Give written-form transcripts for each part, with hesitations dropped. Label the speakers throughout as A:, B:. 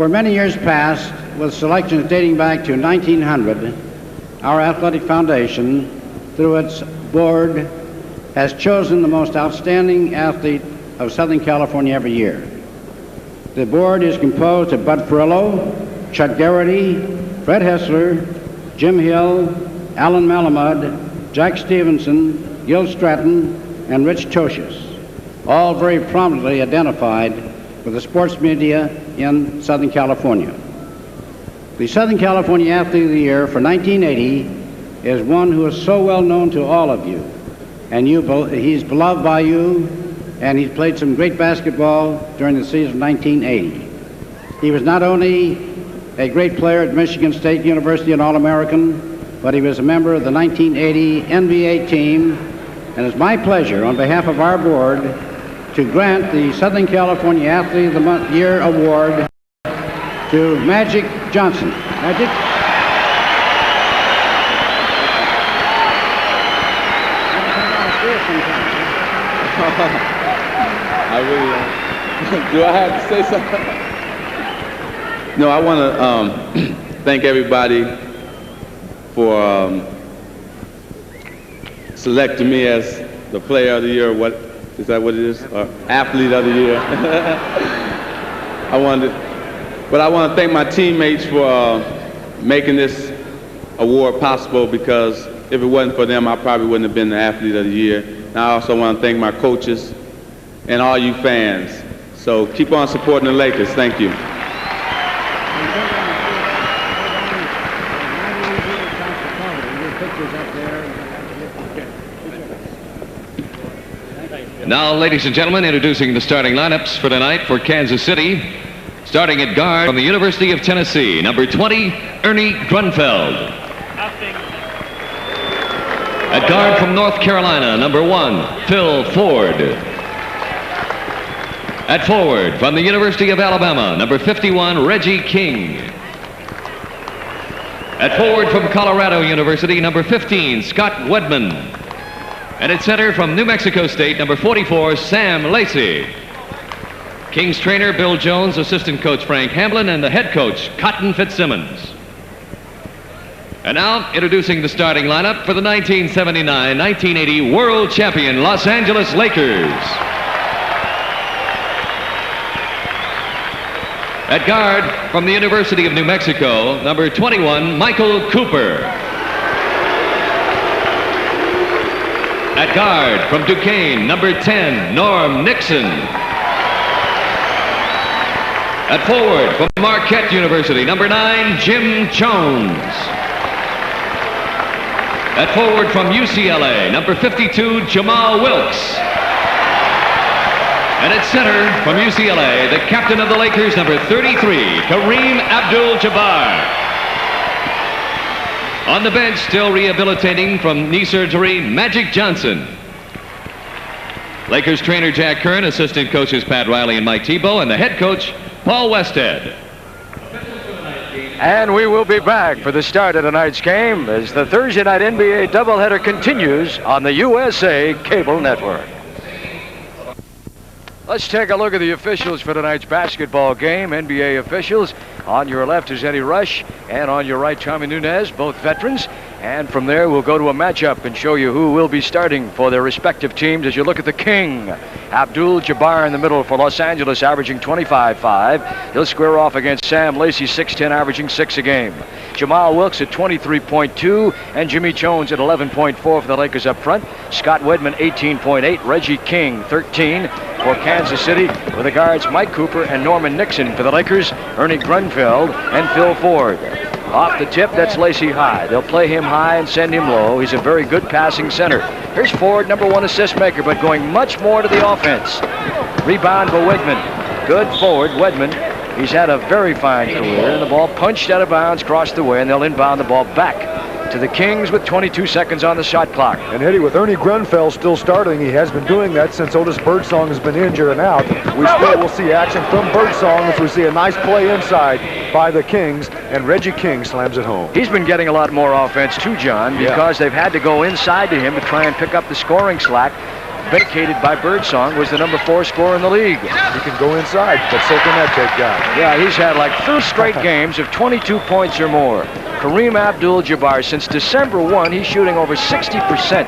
A: For many years past, with selections dating back to 1900, our athletic foundation, through its board, has chosen the most outstanding athlete of Southern California every year. The board is composed of Bud Furillo, Chuck Garrity, Fred Hessler, Jim Hill, Alan Malamud, Jack Stevenson, Gil Stratton, and Rich Tosches, all very prominently identified with the sports media in Southern California. The Southern California Athlete of the Year for 1980 is one who is so well known to all of you, and he's beloved by you, and he's played some great basketball during the season of 1980. He was not only a great player at Michigan State University and All-American, but he was a member of the 1980 NBA team, and it's my pleasure on behalf of our board to grant the Southern California Athlete of the Year Award to Magic Johnson. Magic?
B: I really do I have to say something? No, I want to thank everybody for selecting me as the Player of the Year. What is that? What it is? Athlete of the Year. I want to thank my teammates for making this award possible, because if it wasn't for them, I probably wouldn't have been the Athlete of the Year. And I also want to thank my coaches and all you fans. So keep on supporting the Lakers. Thank you.
C: Now, ladies and gentlemen, introducing the starting lineups for tonight for Kansas City. Starting at guard from the University of Tennessee, number 20, Ernie Grunfeld. At guard from North Carolina, number 1, Phil Ford. At forward from the University of Alabama, number 51, Reggie King. At forward from Colorado University, number 15, Scott Wedman. And at center from New Mexico State, number 44, Sam Lacey. King's trainer, Bill Jones, assistant coach, Frank Hamblin, and the head coach, Cotton Fitzsimmons. And now, introducing the starting lineup for the 1979-1980 World Champion Los Angeles Lakers. At guard, from the University of New Mexico, number 21, Michael Cooper. At guard, from Duquesne, number 10, Norm Nixon. At forward, from Marquette University, number 9, Jim Jones. At forward from UCLA, number 52, Jamal Wilkes. And at center from UCLA, the captain of the Lakers, number 33, Kareem Abdul-Jabbar. On the bench, still rehabilitating from knee surgery, Magic Johnson. Lakers trainer Jack Kern, assistant coaches Pat Riley and Mike Tebow, and the head coach, Paul Westhead.
D: And we will be back for the start of tonight's game as the Thursday night NBA doubleheader continues on the USA Cable Network. Let's take a look at the officials for tonight's basketball game. NBA officials. On your left is Eddie Rush, and on your right, Tommy Nunez, both veterans. And from there, we'll go to a matchup and show you who will be starting for their respective teams as you look at the King. Abdul-Jabbar in the middle for Los Angeles, averaging 25.5. He'll square off against Sam Lacey, 6'10", averaging 6 a game. Jamal Wilkes at 23.2, and Jimmy Jones at 11.4 for the Lakers up front. Scott Wedman, 18.8. Reggie King, 13 for Kansas City, with the guards Mike Cooper and Norman Nixon. For the Lakers, Ernie Grunfeld and Phil Ford. Off the tip, that's Lacey high. They'll play him high and send him low. He's a very good passing center. Here's Ford, number 1 assist maker, but going much more to the offense. Rebound for Wedman. Good forward, Wedman. He's had a very fine career, and the ball punched out of bounds, crossed the way, and they'll inbound the ball back to the Kings with 22 seconds on the shot clock.
E: And Eddie, with Ernie Grunfeld still starting, he has been doing that since Otis Birdsong has been injured and out. We still will see action from Birdsong as we see a nice play inside by the Kings, and Reggie King slams it home.
D: He's been getting a lot more offense too, John, because they've had to go inside to him to try and pick up the scoring slack. vacated by Birdsong, was the number 4 scorer in the league.
E: He can go inside, but so can that big guy.
D: Yeah, he's had like 3 straight games of 22 points or more. Kareem Abdul-Jabbar, since December 1, he's shooting over 60%.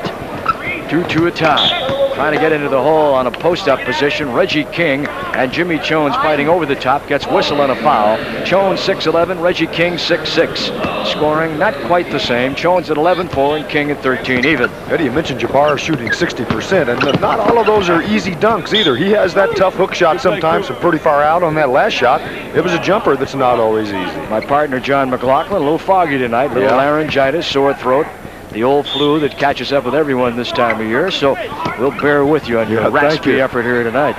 D: 2-2 a tie. Trying to get into the hole on a post-up position. Reggie King and Jimmy Jones fighting over the top. Gets whistle and a foul. Jones 6'11", Reggie King 6'6". Scoring not quite the same. Jones at 11-4 and King at 13 even.
E: Eddie, you mentioned Jabbar shooting 60%, and not all of those are easy dunks either. He has that tough hook shot sometimes from pretty far out. On that last shot, it was a jumper that's not always easy.
D: My partner, John McLaughlin, a little foggy tonight. A little laryngitis, sore throat. The old flu that catches up with everyone this time of year, so we'll bear with you on your raspy effort here tonight.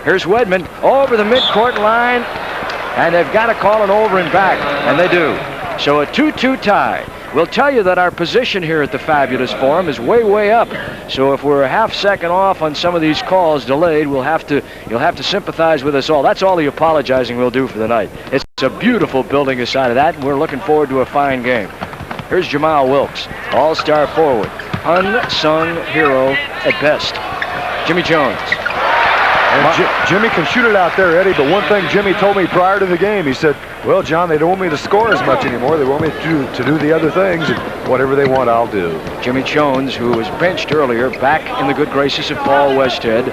D: Here's Wedman over the midcourt line, and they've got to call an over and back, and they do. So a 2-2 tie. We'll tell you that our position here at the Fabulous Forum is way, way up. So if we're a half second off on some of these calls delayed, you'll have to sympathize with us all. That's all the apologizing we'll do for the night. It's a beautiful building aside of that, and we're looking forward to a fine game. Here's Jamal Wilkes, all-star forward, unsung hero at best. Jimmy Jones.
E: And Jimmy can shoot it out there, Eddie, but one thing Jimmy told me prior to the game, he said, well, John, they don't want me to score as much anymore. They want me to do the other things, and whatever they want, I'll do.
D: Jimmy Jones, who was benched earlier, back in the good graces of Paul Westhead.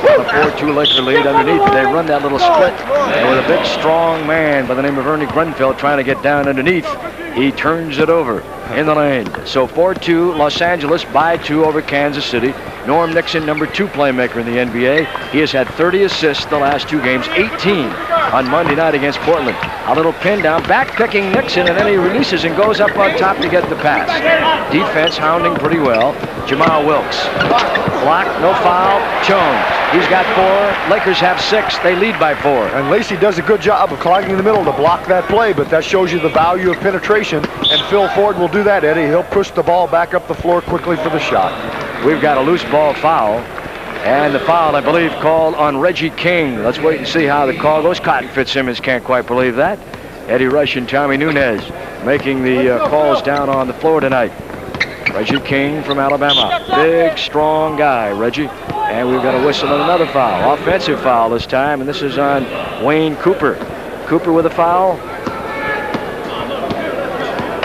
D: A 4-2 Laker lead underneath. They run that little split, and with a big, strong man by the name of Ernie Grunfeld trying to get down underneath, he turns it over in the lane. So 4-2 Los Angeles by 2 over Kansas City. Norm Nixon, number 2 playmaker in the NBA. He has had 30 assists the last 2 games, 18 on Monday night against Portland. A little pin down, back-picking Nixon, and then he releases and goes up on top to get the pass. Defense hounding pretty well. Jamal Wilkes. Block, no foul. Jones. He's got 4. Lakers have 6. They lead by 4.
E: And Lacey does a good job of clogging in the middle to block that play, but that shows you the value of penetration, and Phil Ford will do that, Eddie. He'll push the ball back up the floor quickly for the shot.
D: We've got a loose ball foul, and the foul, I believe, called on Reggie King. Let's wait and see how the call goes. Cotton Fitzsimmons can't quite believe that. Eddie Rush and Tommy Nunez making the calls down on the floor tonight. Reggie King from Alabama. Big, strong guy, Reggie. And we've got a whistle and another foul. Offensive foul this time, and this is on Wayne Cooper. Cooper with a foul.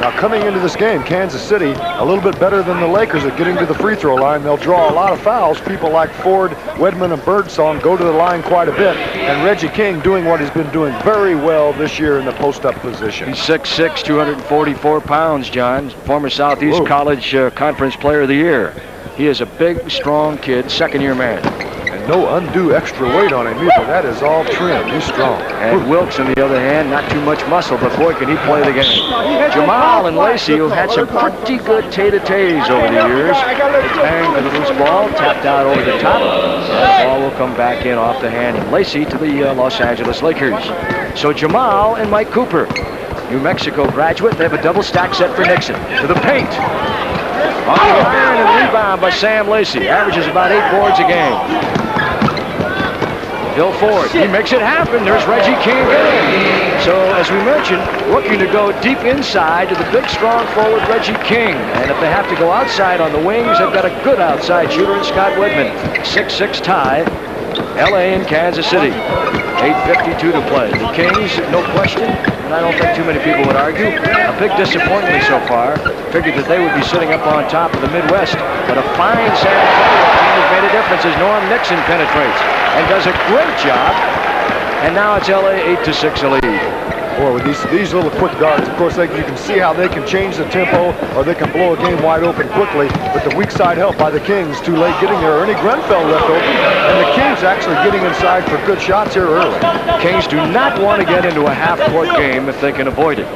E: Now coming into this game, Kansas City a little bit better than the Lakers at getting to the free throw line. They'll draw a lot of fouls. People like Ford, Wedman, and Birdsong go to the line quite a bit. And Reggie King doing what he's been doing very well this year in the post-up position.
D: He's 6'6", 244 pounds, John. Former Southeast College Conference Player of the Year. He is a big, strong kid, second-year man.
E: And no undue extra weight on him either. That is all trim. He's strong.
D: And Wilkes, on the other hand, not too much muscle, but boy, can he play the game. Jamal and Lacey, who've had some pretty good tay-to-tays over the years. Bang for the loose ball, tapped out over the top. And the ball will come back in off the hand of Lacey to the Los Angeles Lakers. So Jamal and Mike Cooper, New Mexico graduate. They have a double stack set for Nixon. To the paint. On the iron and rebound by Sam Lacey. Averages about 8 boards a game. Bill Ford, he makes it happen. There's Reggie King again. So, as we mentioned, looking to go deep inside to the big, strong forward Reggie King. And if they have to go outside on the wings, they've got a good outside shooter in Scott Wedman. 6-6 tie. L.A. and Kansas City. 8:52 to play. The Kings, no question, and I don't think too many people would argue, a big disappointment so far. Figured that they would be sitting up on top of the Midwest. But a fine San Antonio team has made a difference as Norm Nixon penetrates and does a great job. And now it's L.A. 8-6 a lead.
E: Boy, with these little quick guards, of course, you can see how they can change the tempo or they can blow a game wide open quickly. But the weak side help by the Kings, too late getting there. Ernie Grunfeld left open, and the Kings actually getting inside for good shots here early.
D: Kings do not want to get into a half-court game if they can avoid it.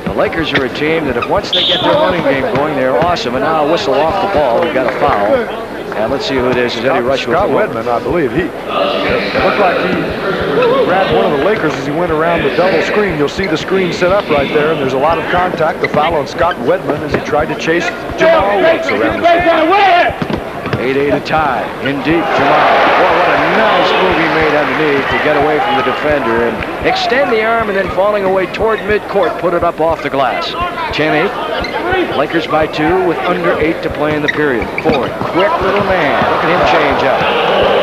D: The Lakers are a team that if once they get their running game going, they're awesome. And now a whistle off the ball. We've got a foul. And let's see who it is. It's Eddie Rush with
E: Scott Wedman, I believe. He looked like he grabbed one of the Lakers as he went around the double screen. You'll see the screen set up right there, and there's a lot of contact. The foul on Scott Wedman as he tried to chase Jamal Wilkes around the screen.
D: 8-8 a tie. In deep, Jamal. Boy, what a nice move he made underneath to get away from the defender and extend the arm and then falling away toward midcourt, put it up off the glass. 10-8. Lakers by 2 with under 8 to play in the period. Ford, quick little man. Look at him change up.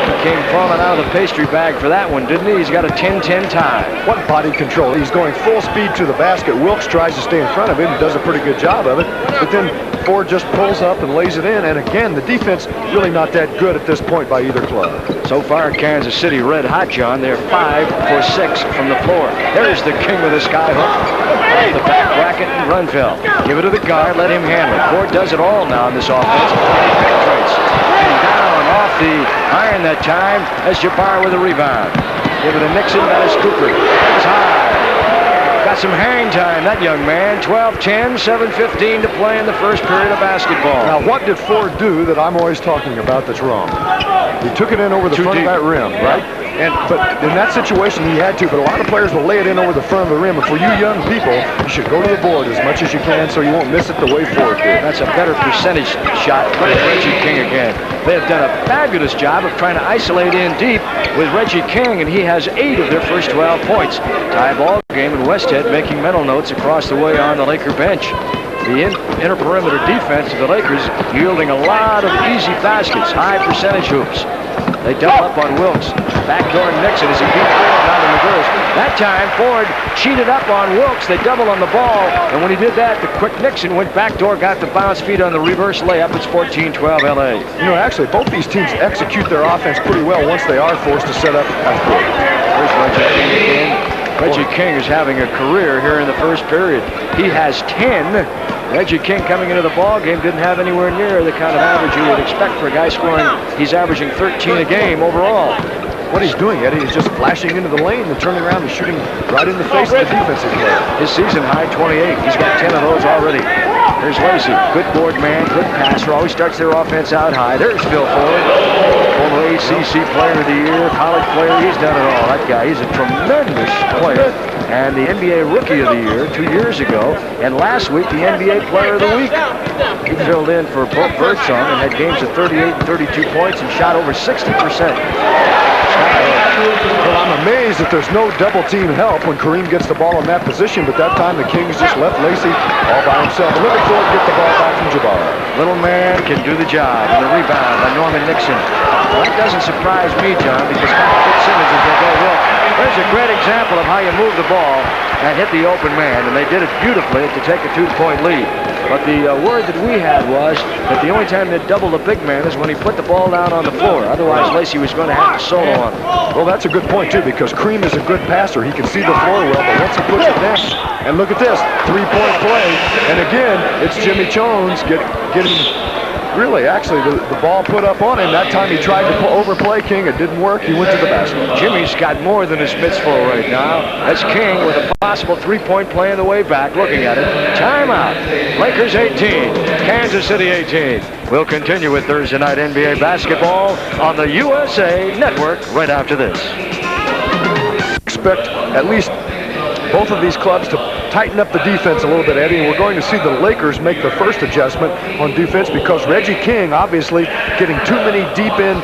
D: He came crawling out of the pastry bag for that one, didn't he? He's got a 10-10 tie.
E: What body control. He's going full speed to the basket. Wilkes tries to stay in front of him and does a pretty good job of it. But then Ford just pulls up and lays it in. And again, the defense really not that good at this point by either club.
D: So far, Kansas City red hot, John. They're 5 for 6 from the floor. There's the king with a sky hook. Off the back bracket and Runfeld. Give it to the guard. Let him handle it. Ford does it all now in this offense. He penetrates. And down off the iron that time. That's Jabbar with a rebound. Give it to Nixon. That is Cooper. That's high. Got some hang time, that young man. 12-10, 7:15 to play in the first period of basketball.
E: Now, what did Ford do that I'm always talking about that's wrong? He took it in over the front of that rim, right? But in that situation, he had to. But a lot of players will lay it in over the front of the rim. And for you young people, you should go to the board as much as you can so you won't miss it the way Ford did.
D: That's a better percentage shot. Look at Reggie King again. They have done a fabulous job of trying to isolate in deep with Reggie King, and he has 8 of their first 12 points. Tie ball game, and Westhead making mental notes across the way on the Laker bench. The inner perimeter defense of the Lakers yielding a lot of easy baskets, high percentage hoops. They double up on Wilkes. Backdoor Nixon as he beat Ford down in reverse. That time, Ford cheated up on Wilkes. They double on the ball, and when he did that, the quick Nixon went backdoor, got the bounce feed on the reverse layup. It's 14-12 LA.
E: You know, actually, both these teams execute their offense pretty well once they are forced to set up half court.
D: There's Reggie King again. Reggie King is having a career here in the first period. He has 10. Reggie King coming into the ball game didn't have anywhere near the kind of average you would expect for a guy scoring. He's averaging 13 a game overall.
E: What he's doing, Eddie, is just flashing into the lane and turning around and shooting right in the face of the defensive player.
D: His season high 28. He's got 10 of those already. There's Lacey. Good board man, good passer. Always starts their offense out high. There's Phil Ford. Former ACC player of the year, college player. He's done it all. That guy, he's a tremendous player. And the NBA Rookie of the Year 2 years ago. And last week, the NBA Player of the Week. He filled in for Birdsong and had games of 38 and 32 points and shot over 60%.
E: Well, I'm amazed that there's no double-team help when Kareem gets the ball in that position, but that time the Kings just left Lacey all by himself. And looking forward to get the ball back from Jabbar.
D: Little man can do the job. And the rebound by Norman Nixon. Well, that doesn't surprise me, John, because Fitzsimmons is going to go well. There's a great example of how you move the ball and hit the open man, and they did it beautifully to take a 2-point lead. But the word that we had was that the only time they'd double the big man is when he put the ball down on the floor. Otherwise, Lacey was going to have to solo on him.
E: Well, that's a good point, too, because Kareem is a good passer. He can see the floor well, but once he puts it down, and look at this, 3-point play. And again, it's Jimmy Jones getting really, actually, the ball put up on him. That time he tried to overplay King. It didn't work. He went to the basket.
D: Jimmy's got more than his mitts full right now. That's King with a possible 3-point play on the way back. Looking at it. Timeout. Lakers 18. Kansas City 18. We'll continue with Thursday night NBA basketball on the USA Network right after this.
E: Expect at least both of these clubs to tighten up the defense a little bit, Eddie, and we're going to see the Lakers make the first adjustment on defense because Reggie King obviously getting too many deep in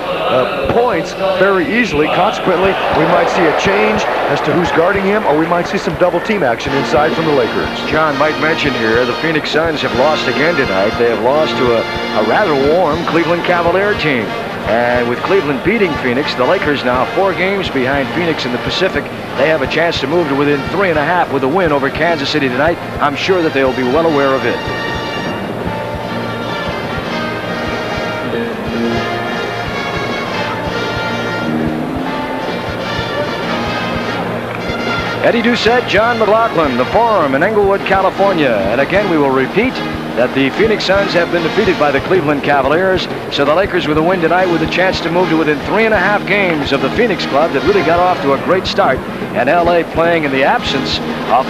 E: points very easily. Consequently, we might see a change as to who's guarding him, or we might see some double team action inside from the Lakers.
D: John might mention here the Phoenix Suns have lost again tonight. They have lost to a rather warm Cleveland Cavalier team. And with Cleveland beating Phoenix, the Lakers now 4 games behind Phoenix in the Pacific. They have a chance to move to within 3.5 with a win over Kansas City tonight. I'm sure that they'll be well aware of it. Eddie Doucette, John McLaughlin, the Forum in Englewood, California. And again, we will repeat that the Phoenix Suns have been defeated by the Cleveland Cavaliers. So the Lakers with a win tonight with a chance to move to within 3.5 games of the Phoenix club that really got off to a great start. And LA, playing in the absence of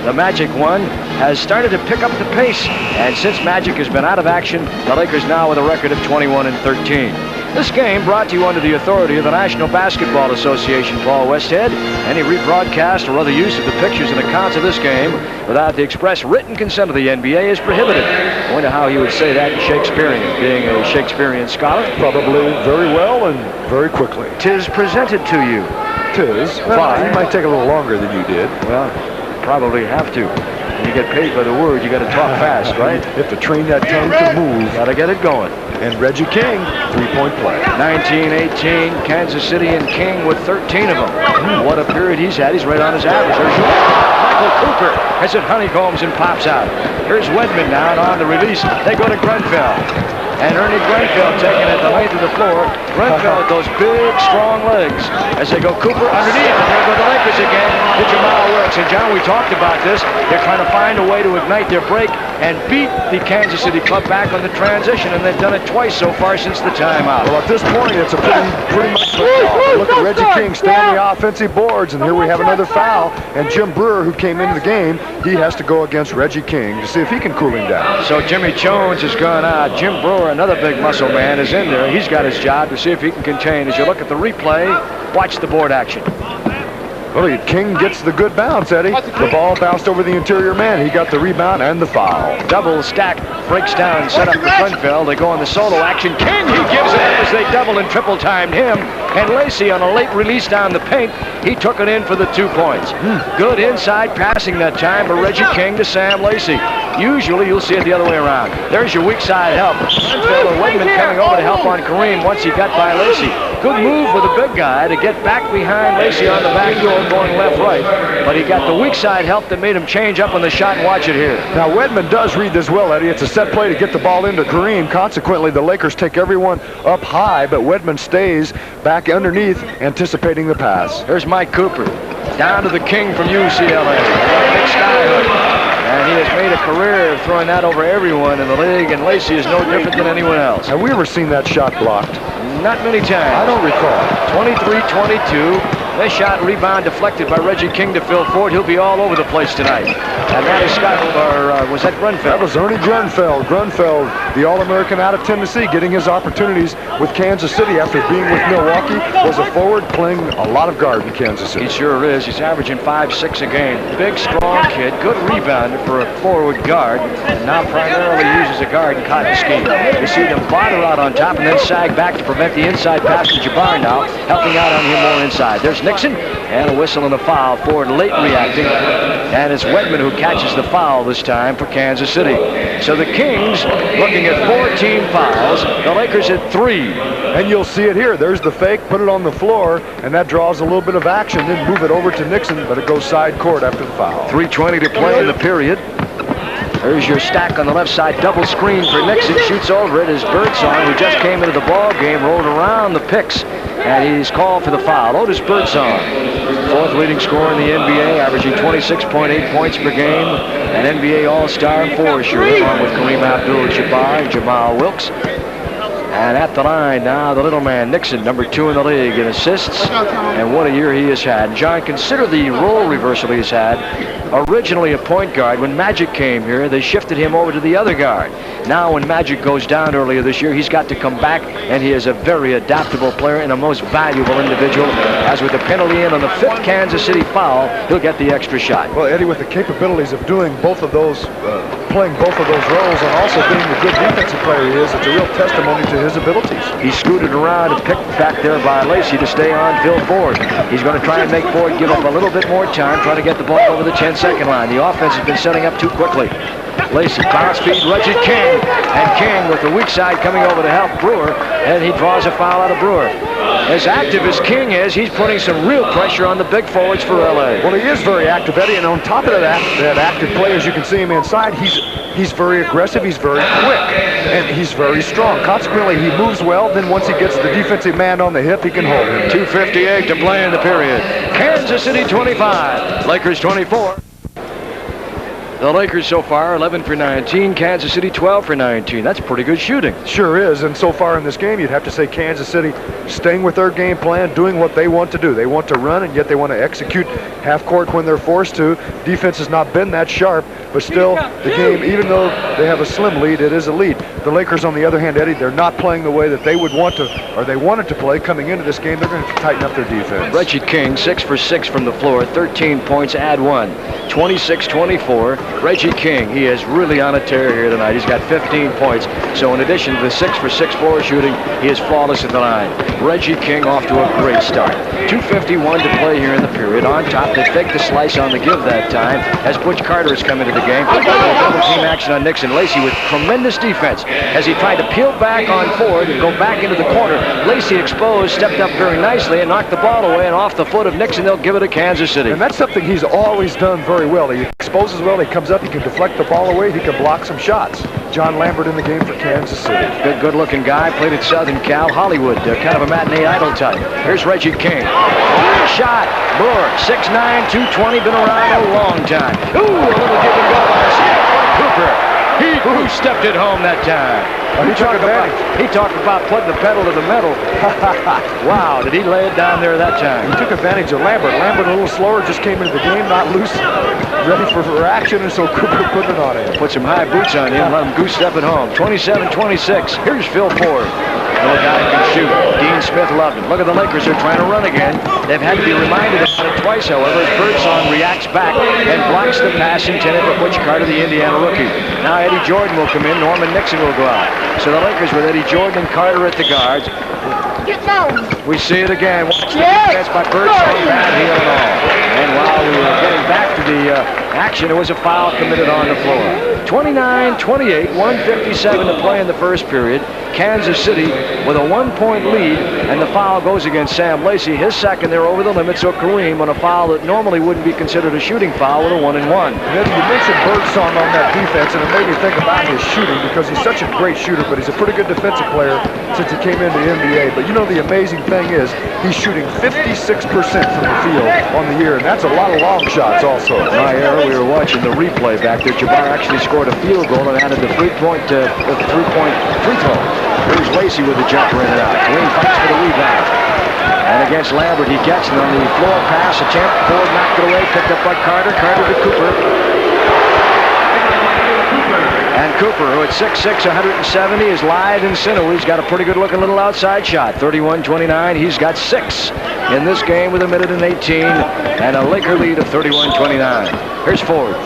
D: the Magic one, has started to pick up the pace. And since Magic has been out of action, the Lakers now with a record of 21-13. This game brought to you under the authority of the National Basketball Association, Paul Westhead. Any rebroadcast or other use of the pictures and accounts of this game without the express written consent of the NBA is prohibited. I wonder how he would say that in Shakespearean, being a Shakespearean scholar.
E: Probably very well and very quickly.
D: 'Tis presented to you.
E: 'Tis. Well, it might take a little longer than you did.
D: Well, probably have to. When you get paid by the word, you got to talk fast, right?
E: You have to train that tongue to move.
D: Got to get it going.
E: And Reggie King, 3-point play.
D: 19-18, Kansas City and King with 13 of them. What a period he's had. He's right on his average. There's Michael Cooper as it honeycombs and pops out. Here's Wedman now, and on the release, they go to Grenfell. And Ernie Grenfell taking it the length of the floor. Grenfell with those big, strong legs as they go Cooper underneath. And there go the Lakers again to Jamal Wilkes. And John, we talked about this. They're trying to find a way to ignite their break and beat the Kansas City club back on the transition. And they've done it twice so far since the timeout.
E: Well, at this point, it's a pretty much look at Reggie King stay on the offensive boards. And here we have another foul. And Jim Brewer, who came into the game, he has to go against Reggie King to see if he can cool him down.
D: So Jimmy Jones has gone out. Jim Brewer, another big muscle man, is in there. He's got his job to see if he can contain. As you look at the replay, watch the board action.
E: Well, King gets the good bounce, Eddie. The ball bounced over the interior man. He got the rebound and the foul.
D: Double stack, breaks down, set up for Grenfell. They go on the solo action. King, he gives it up as they double and triple timed him. And Lacey on a late release down the paint, he took it in for the 2 points. Good inside passing that time by Reggie King to Sam Lacey. Usually you'll see it the other way around. There's your weak side help. Grenfell or Wedman coming over to help on Kareem once he got by Lacey. Good move with a big guy to get back behind Lacey on the back door going left-right. But he got the weak side help that made him change up on the shot, and watch it here.
E: Now, Wedman does read this well, Eddie. It's a set play to get the ball into Kareem. Consequently, the Lakers take everyone up high, but Wedman stays back underneath, anticipating the pass.
D: Here's Mike Cooper. Down to the King from UCLA. Big skyhook. And he has made a career of throwing that over everyone in the league, and Lacey is no different than anyone else.
E: Have we ever seen that shot blocked?
D: Not many times.
E: I don't recall.
D: 23-22. This shot rebound deflected by Reggie King to Phil Ford. He'll be all over the place tonight. And that is Scott, or was that Grenfell?
E: That was Ernie Grenfell. Grenfell, the All-American out of Tennessee, getting his opportunities with Kansas City after being with Milwaukee, was a forward playing a lot of guard in Kansas City.
D: He sure is. He's averaging 5-6 a game. Big, strong kid. Good rebounder for a forward guard. And now primarily used as a guard in Cotton scheme. You see them bother out on top and then sag back to prevent the inside pass to Jabbar now, helping out on him more inside. There's Nixon, and a whistle and a foul. Ford late reacting, and it's Wedman who catches the foul this time for Kansas City. So the Kings looking at 14 fouls, the Lakers at 3.
E: And you'll see it here. There's the fake, put it on the floor, and that draws a little bit of action, then move it over to Nixon, but it goes side court after the foul.
D: 3:20 to play in the period. There's your stack on the left side, double screen for Nixon, shoots over it as Birdsong, who just came into the ball game, rolled around the picks, and he's called for the foul. Otis Birdsong, fourth leading scorer in the NBA, averaging 26.8 points per game, an NBA All-Star finisher, along with Kareem Abdul-Jabbar and Jamal Wilkes. And at the line now, the little man, Nixon, number 2 in the league in assists. And what a year he has had. John, consider the role reversal he's had. Originally a point guard. When Magic came here, they shifted him over to the other guard. Now when Magic goes down earlier this year, he's got to come back, and he is a very adaptable player and a most valuable individual. As with the penalty in on the 5th Kansas City foul, he'll get the extra shot.
E: Well, Eddie, with the capabilities of doing both of those, playing both of those roles, and also being the good defensive player he is, it's a real testimony to his abilities.
D: He scooted around and picked back there by Lacey to stay on Phil Ford. He's going to try and make Ford give up a little bit more time, trying to get the ball over the 10-second line. The offense has been setting up too quickly. Lacey, bounce feed, Reggie King. And King with the weak side coming over to help Brewer, and he draws a foul out of Brewer. As active as King is, he's putting some real pressure on the big forwards for LA.
E: Well, he is very active, Eddie, and on top of that active play, as you can see him inside, he's very aggressive, he's very quick, and he's very strong. Consequently, he moves well. Then once he gets the defensive man on the hip, he can hold him.
D: 2:58 to play in the period. Kansas City 25, Lakers 24. The Lakers so far 11 for 19, Kansas City 12 for 19. That's pretty good shooting.
E: Sure is, and so far in this game, you'd have to say Kansas City staying with their game plan, doing what they want to do. They want to run, and yet they want to execute half court when they're forced to. Defense has not been that sharp, but still, the game, even though they have a slim lead, it is a lead. The Lakers, on the other hand, Eddie, they're not playing the way that they would want to, or they wanted to play coming into this game. They're going to tighten up their defense.
D: Reggie King, 6 for 6 from the floor, 13 points, add 1. 26-24. Reggie King, he is really on a tear here tonight. He's got 15 points. So in addition to the 6 for 6 floor shooting, he is flawless at the line. Reggie King off to a great start. 2:51 to play here in the period. On top, they faked the slice on the give that time as Butch Carter has come into the game. Double team action on Nixon. Lacey with tremendous defense as he tried to peel back on Ford and go back into the corner. Lacey exposed, stepped up very nicely and knocked the ball away, and off the foot of Nixon, they'll give it to Kansas City.
E: And that's something he's always done very well. He exposes well, he comes up, he can deflect the ball away, he can block some shots. John Lambert in the game for Kansas City.
D: Good-looking guy, played at Southern Cal, Hollywood, kind of a matinee idol type. Here's Reggie King. Shot, Brewer, 6'9", 220, been around a long time. Ooh, a little give and go by Cooper. He stepped it home that time.
E: He
D: talked about putting the pedal to the metal. Wow, did he lay it down there that time?
E: He took advantage of Lambert. Lambert a little slower, just came into the game, not loose, ready for action, and so Cooper put it on him.
D: Put some high boots on him, let him goose step it home. 27-26. Here's Phil Ford. Little guy can shoot. Dean Smith loved him. Look at the Lakers, they're trying to run again. They've had to be reminded about it twice, however, as Birdsong reacts back and blocks the pass intended for Butch Carter, the Indiana rookie. Now Eddie Jordan will come in, Norman Nixon will go out. So the Lakers with Eddie Jordan and Carter at the guards. We see it again. Watch the defense by Birdsong, bad heel and all. And while we were getting back to the action, there was a foul committed on the floor. 29-28, 1:57 to play in the first period. Kansas City with a 1-point lead, and the foul goes against Sam Lacey. His second, they're over the limit, so Kareem on a foul that normally wouldn't be considered a shooting foul with a 1-and-1.
E: You mentioned Birdsong on that defense, and it made me think about his shooting because he's such a great shooter, but he's a pretty good defensive player since he came into the NBA. But you know, the amazing thing is he's shooting 56% from the field on the year, and that's a lot of long shots also.
D: My error, we were watching the replay back there. Jabbar actually scored a field goal and added the three-point free throw. Here's Lacey with the jumper in and out. Kareem fights for the rebound. And against Lambert, he gets it on the floor pass attempt. Ford knocked it away, picked up by Carter. Carter to Cooper. And Cooper, who at 6'6", 170, is lithe and sinewy. He's got a pretty good-looking little outside shot. 31-29. He's got 6 in this game with 1:18 and a Laker lead of 31-29. Here's Ford.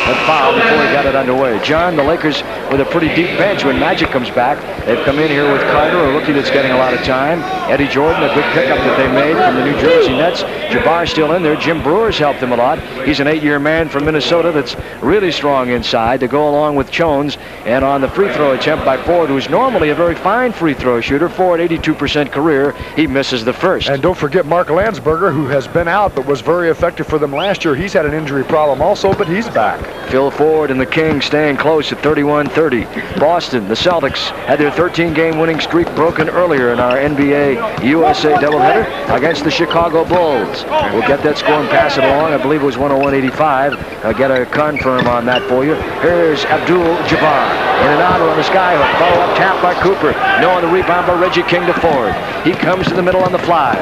D: That foul before he got it underway. John, the Lakers with a pretty deep bench when Magic comes back. They've come in here with Carter, a rookie that's getting a lot of time. Eddie Jordan, a good pickup that they made from the New Jersey Nets. Jabbar still in there. Jim Brewer's helped him a lot. He's an 8-year man from Minnesota that's really strong inside to go along with Jones. And on the free throw attempt by Ford, who's normally a very fine free throw shooter, Ford 82% career, he misses the first.
E: And don't forget Mark Landsberger, who has been out but was very effective for them last year. He's had an injury problem also, but he's back.
D: Phil Ford and the Kings staying close at 31-30. Boston, the Celtics, had their 13-game winning streak broken earlier in our NBA USA doubleheader against the Chicago Bulls. We'll get that score and pass it along. I believe it was 101-85. I'll get a confirm on that for you. Here's Abdul-Jabbar. In and out on the skyhook. Follow-up tap by Cooper. No on the rebound by Reggie King to Ford. He comes to the middle on the fly.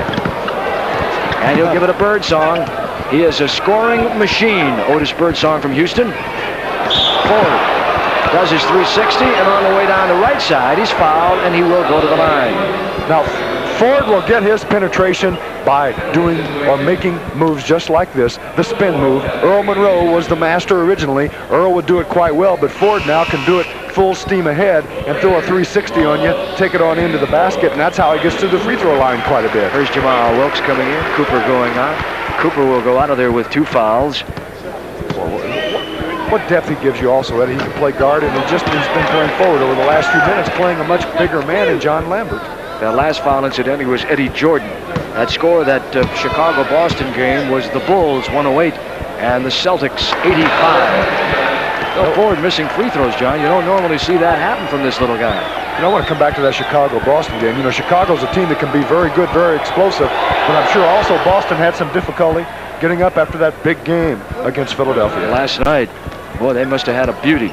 D: And he'll give it a Birdsong. He is a scoring machine. Otis Birdsong from Houston. Ford does his 360, and on the way down the right side, he's fouled, and he will go to the line.
E: Now, Ford will get his penetration by doing or making moves just like this, the spin move. Earl Monroe was the master originally. Earl would do it quite well, but Ford now can do it full steam ahead and throw a 360 on you, take it on into the basket, and that's how he gets to the free throw line quite a bit.
D: Here's Jamal Wilkes coming in, Cooper going out. Cooper will go out of there with 2 fouls.
E: What depth he gives you also, Eddie. He can play guard, and he's been going forward over the last few minutes, playing a much bigger man in John Lambert.
D: That last foul, incidentally, was Eddie Jordan. That score of that Chicago-Boston game was the Bulls 108 and the Celtics 85. No, Ford missing free throws, John. You don't normally see that happen from this little guy.
E: You know, I want to come back to that Chicago-Boston game. You know, Chicago's a team that can be very good, very explosive, but I'm sure also Boston had some difficulty getting up after that big game against Philadelphia.
D: Last night, boy, they must have had a beauty.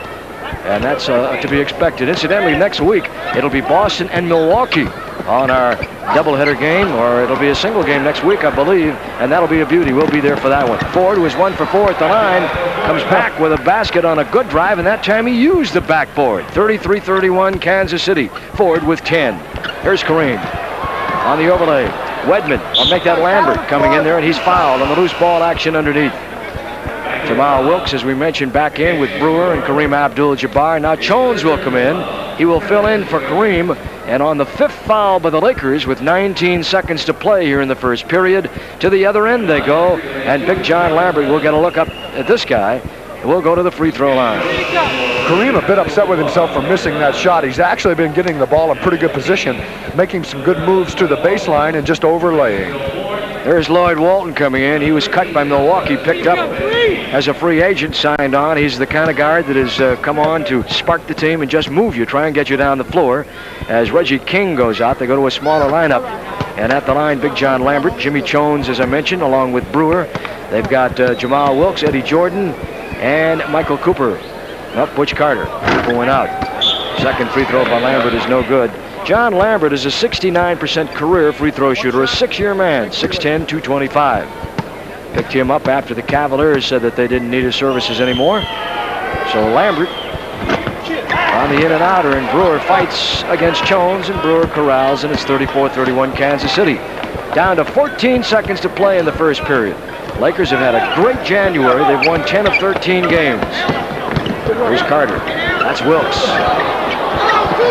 D: And that's to be expected. Incidentally, next week, it'll be Boston and Milwaukee on our doubleheader game, or it'll be a single game next week, I believe, and that'll be a beauty. We'll be there for that one. Ford, who was 1 for 4 at the line, comes back with a basket on a good drive, and that time he used the backboard. 33-31, Kansas City. Ford with 10. Here's Kareem on the overlay. Wedman will make that Lambert coming in there, and he's fouled on the loose ball action underneath. Jamal Wilkes, as we mentioned, back in with Brewer and Kareem Abdul-Jabbar. Now Jones will come in. He will fill in for Kareem. And on the 5th foul by the Lakers with 19 seconds to play here in the first period, to the other end they go. And Big John Lambert will get a look up at this guy. We'll go to the free throw line.
E: Kareem a bit upset with himself for missing that shot. He's actually been getting the ball in pretty good position, making some good moves to the baseline and just overlaying.
D: There's Lloyd Walton coming in. He was cut by Milwaukee, picked up as a free agent, signed on. He's the kind of guard that has come on to spark the team and just move you, try and get you down the floor. As Reggie King goes out, they go to a smaller lineup. And at the line, Big John Lambert, Jimmy Jones, as I mentioned, along with Brewer. They've got Jamal Wilkes, Eddie Jordan, and Michael Cooper. Butch Carter. Cooper went out. Second free throw by Lambert is no good. John Lambert is a 69% career free throw shooter, a 6-year man, 6'10", 225. Picked him up after the Cavaliers said that they didn't need his services anymore. So Lambert on the in and outer, and Brewer fights against Jones, and Brewer corrals, and it's 34-31 Kansas City. Down to 14 seconds to play in the first period. Lakers have had a great January. They've won 10 of 13 games. Here's Carter. That's Wilkes.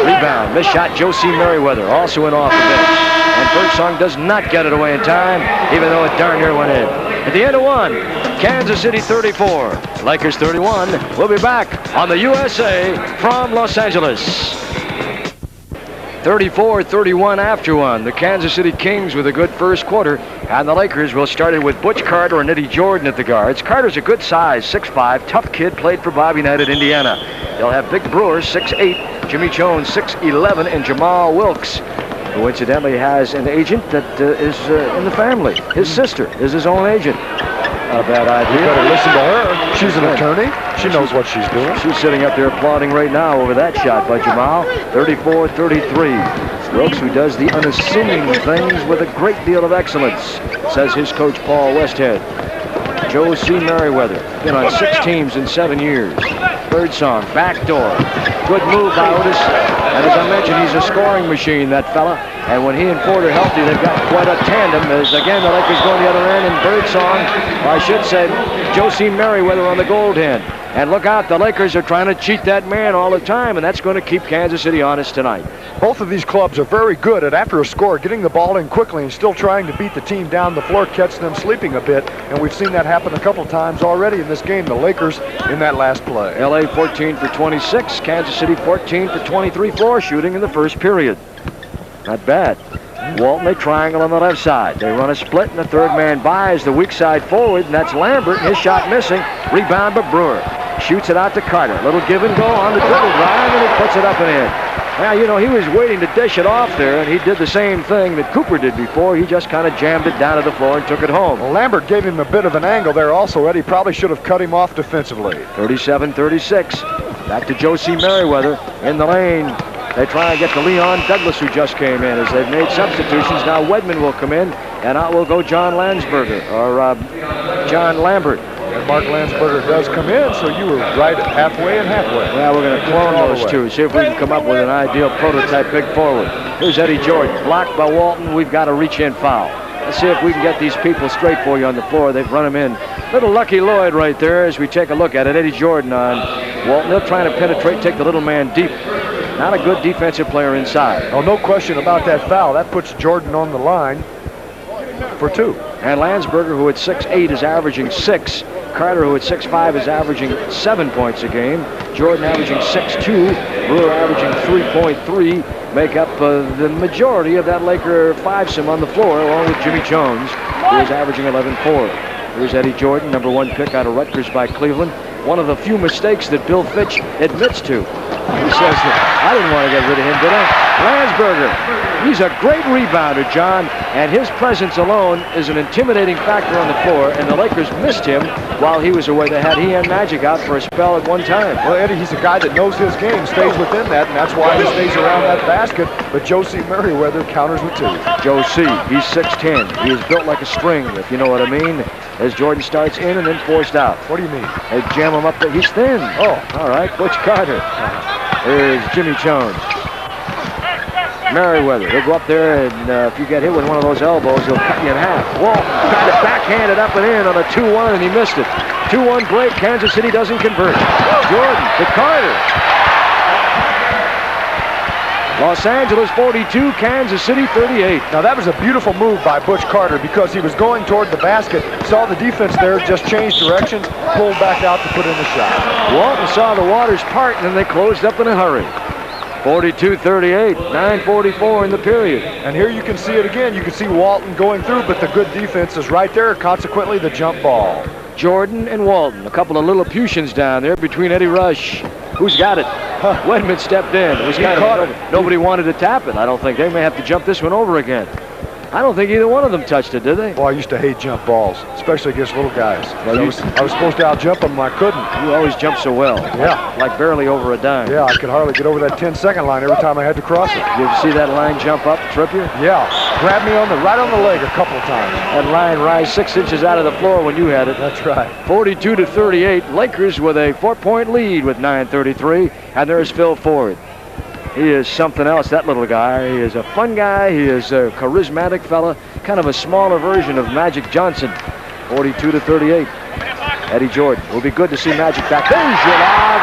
D: Rebound, missed shot, Josie Merriweather, also in off the bench. And Birdsong does not get it away in time, even though it darn near went in. At the end of one, Kansas City 34, Lakers 31. We'll be back on the USA from Los Angeles. 34-31 after one. The Kansas City Kings with a good first quarter, and the Lakers will start it with Butch Carter and Eddie Jordan at the guards. Carter's a good size, 6'5", tough kid, played for Bobby Knight at Indiana. They'll have Big Brewer, 6'8", Jimmy Jones, 6'11", and Jamal Wilkes, who incidentally has an agent that is in the family. His sister is his own agent. Not a bad idea.
E: You better listen to her. She's an attorney. She knows what she's doing.
D: She's sitting up there applauding right now over that shot by Jamal. 34-33. Wilkes, who does the unassuming things with a great deal of excellence, says his coach Paul Westhead. Joe C. Merriweather, been on 6 teams in 7 years. Birdsong, backdoor. Good move by Otis. And as I mentioned, he's a scoring machine, that fella. And when he and Ford are healthy, they've got quite a tandem. As again, the Lakers go to the other end, and Birdsong, or I should say, Josie Merriweather on the goaltend. And look out, the Lakers are trying to cheat that man all the time, and that's going to keep Kansas City honest tonight.
E: Both of these clubs are very good at, after a score, getting the ball in quickly and still trying to beat the team down the floor, catch them sleeping a bit. And we've seen that happen a couple times already in this game. The Lakers in that last play.
D: LA 14 for 26, Kansas City 14 for 23 floor shooting in the first period. Not bad. Walton, a triangle on the left side. They run a split, and the third man buys the weak side forward, and that's Lambert. His shot missing. Rebound by Brewer. Shoots it out to Carter. Little give and go on the dribble drive, and he puts it up and in. Now, you know, he was waiting to dish it off there, and he did the same thing that Cooper did before. He just kind of jammed it down to the floor and took it home.
E: Well, Lambert gave him a bit of an angle there also, Eddie. Probably should have cut him off defensively.
D: 37-36. Back to Josie Merriweather in the lane. They try and get to Leon Douglas, who just came in. As they've made substitutions, now Wedman will come in, and out will go John Landsberger, or John Lambert.
E: And Mark Landsberger does come in, so you were right halfway and halfway.
D: Well, we're going to clone those two, see if we can come up with an ideal prototype big forward. Here's Eddie Jordan, blocked by Walton. We've got a reach-in foul. Let's see if we can get these people straight for you on the floor. They've run him in. Little Lucky Lloyd right there as we take a look at it. Eddie Jordan on Walton. They're trying to penetrate, take the little man deep. Not a good defensive player inside.
E: Oh, no question about that foul. That puts Jordan on the line for 2.
D: And Landsberger, who at 6'8", is averaging 6. Carter, who at 6'5", is averaging 7 points a game. Jordan averaging 6'2". Brewer averaging 3.3. Make up the majority of that Laker fivesome on the floor, along with Jimmy Jones, who is averaging 11.4. Here's Eddie Jordan, number 1 pick out of Rutgers by Cleveland. One of the few mistakes that Bill Fitch admits to. He says that, I didn't want to get rid of him, did I? Landsberger, he's a great rebounder, John, and his presence alone is an intimidating factor on the floor, and the Lakers missed him while he was away. They had he and Magic out for a spell at one time.
E: Well, Eddie, he's a guy that knows his game, stays within that, and that's why he stays around that basket. But Joe C. Merriweather counters with 2.
D: Joe C., he's 6'10". He is built like a string, if you know what I mean, as Jordan starts in and then forced out.
E: What do you mean?
D: They jam him up there. He's thin. Oh, all right. Butch Carter. Here's Jimmy Jones. Merriweather. He'll go up there, and if you get hit with one of those elbows, he'll cut you in half. Walt tried to backhand it up and in on a 2-1, and he missed it. 2-1 break. Kansas City doesn't convert. Jordan to Carter. Los Angeles 42, Kansas City 38.
E: Now that was a beautiful move by Butch Carter because he was going toward the basket, saw the defense there, just changed directions, pulled back out to put in the shot.
D: Walton saw the waters part, and then they closed up in a hurry. 42-38, 9:44 in the period.
E: And here you can see it again. You can see Walton going through, but the good defense is right there, consequently the jump ball.
D: Jordan and Walton, a couple of Lilliputians down there between Eddie Rush. Who's got it? Wedman stepped in. It was nobody wanted to tap it. I don't think. They may have to jump this one over again. I don't think either one of them touched it, did they?
E: Well, I used to hate jump balls, especially against little guys.
D: Well,
E: I was supposed to out-jump them, and I couldn't.
D: You always jump so well.
E: Yeah.
D: Like barely over a dime.
E: Yeah, I could hardly get over that 10-second line every time I had to cross it.
D: Did you see that line jump up, trip you?
E: Yeah. Grabbed me right on the leg a couple of times.
D: That line rise 6 inches out of the floor when you had it.
E: That's right.
D: 42-38. Lakers with a 4-point lead with 9:33. And there's Phil Ford. He is something else, that little guy. He is a fun guy. He is a charismatic fella. Kind of a smaller version of Magic Johnson. 42-38. Eddie Jordan. Will be good to see Magic back. There's your log.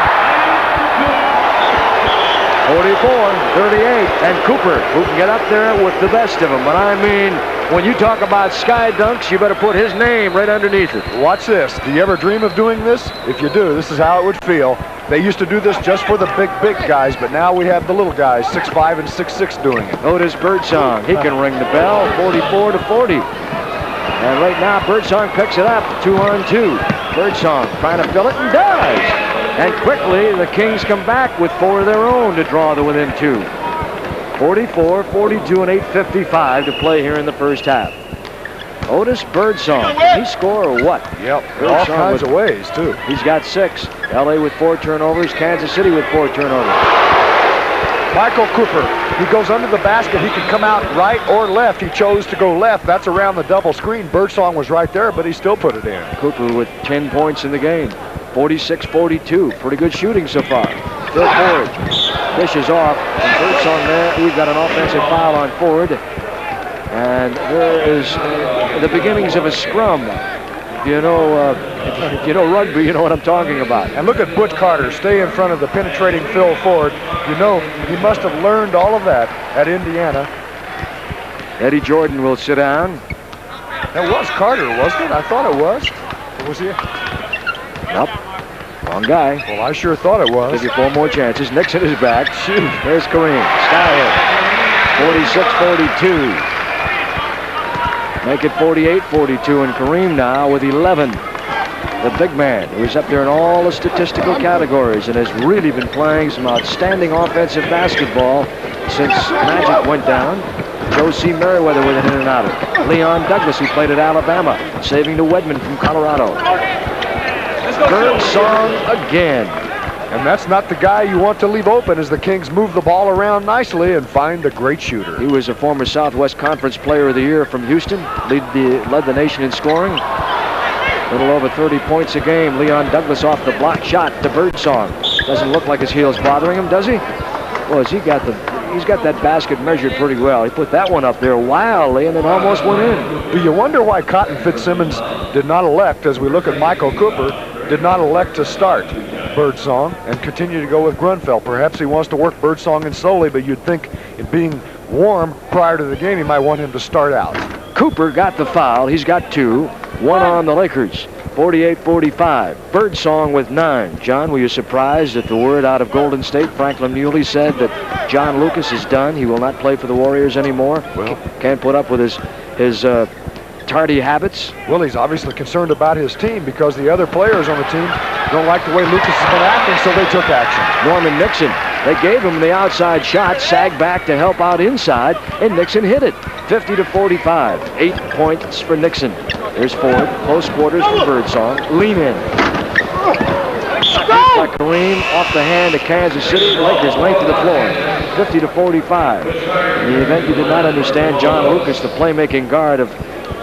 D: 44-38. And Cooper, who can get up there with the best of them. But I mean, when you talk about sky dunks, you better put his name right underneath it.
E: Watch this. Do you ever dream of doing this? If you do, this is how it would feel. They used to do this just for the big guys, but now we have the little guys, 6'5" and 6'6", doing it.
D: Otis Birdsong, he can ring the bell, 44-40. And right now, Birdsong picks it up, 2-on-2. Birdsong trying to fill it and does. And quickly, the Kings come back with 4 of their own to draw the within 2. 44, 42, and 8:55 to play here in the first half. Otis Birdsong, can he score or what?
E: Yep, all kinds of ways, too.
D: He's got 6. LA with 4 turnovers, Kansas City with 4 turnovers.
E: Michael Cooper, he goes under the basket. He can come out right or left. He chose to go left. That's around the double screen. Birdsong was right there, but he still put it in.
D: Cooper with 10 points in the game. 46-42. Pretty good shooting so far. Phil Ford dishes off. And Birdsong there. We've got an offensive foul on Ford. And there is the beginnings of a scrum. If you know rugby, you know what I'm talking about.
E: And look at Butch Carter stay in front of the penetrating Phil Ford. You know, he must have learned all of that at Indiana.
D: Eddie Jordan will sit down.
E: That was Carter, wasn't it? I thought it was. Or was he?
D: Nope. Wrong guy.
E: Well, I sure thought it was.
D: Give you 4 more chances. Nixon is back. Shoot. There's Kareem. Sky hit. 46-42. Make it 48-42, and Kareem now with 11. The big man who's up there in all the statistical categories and has really been playing some outstanding offensive basketball since Magic went down. Joe C. Merriweather with an in and outer. Leon Douglas, who played at Alabama, saving to Wedman from Colorado. Birdsong again.
E: And that's not the guy you want to leave open as the Kings move the ball around nicely and find a great shooter.
D: He was a former Southwest Conference Player of the Year from Houston. Led the nation in scoring. A little over 30 points a game. Leon Douglas off the block shot to Birdsong. Doesn't look like his heel's bothering him, does he? Well, he's got that basket measured pretty well. He put that one up there wildly and it almost went in.
E: Do you wonder why Cotton Fitzsimmons did not elect, as we look at Michael Cooper, did not elect to start Birdsong and continue to go with Grunfeld? Perhaps he wants to work Birdsong in slowly, but you'd think it being warm prior to the game, he might want him to start out.
D: Cooper got the foul. He's got 2. 1 on the Lakers. 48-45. Birdsong with 9. John, were you surprised at the word out of Golden State? Franklin Muley said that John Lucas is done. He will not play for the Warriors anymore.
E: Well,
D: can't put up with his tardy habits.
E: Well, he's obviously concerned about his team because the other players on the team don't like the way Lucas has been acting, so they took action.
D: Norman Nixon, they gave him the outside shot, sagged back to help out inside, and Nixon hit it. 50-45. 8 points for Nixon. There's Ford. Close quarters for Birdsong. Lean in. By Kareem off the hand of Kansas City. Lakers length of the floor. 50-45. In the event you did not understand, John Lucas, the playmaking guard of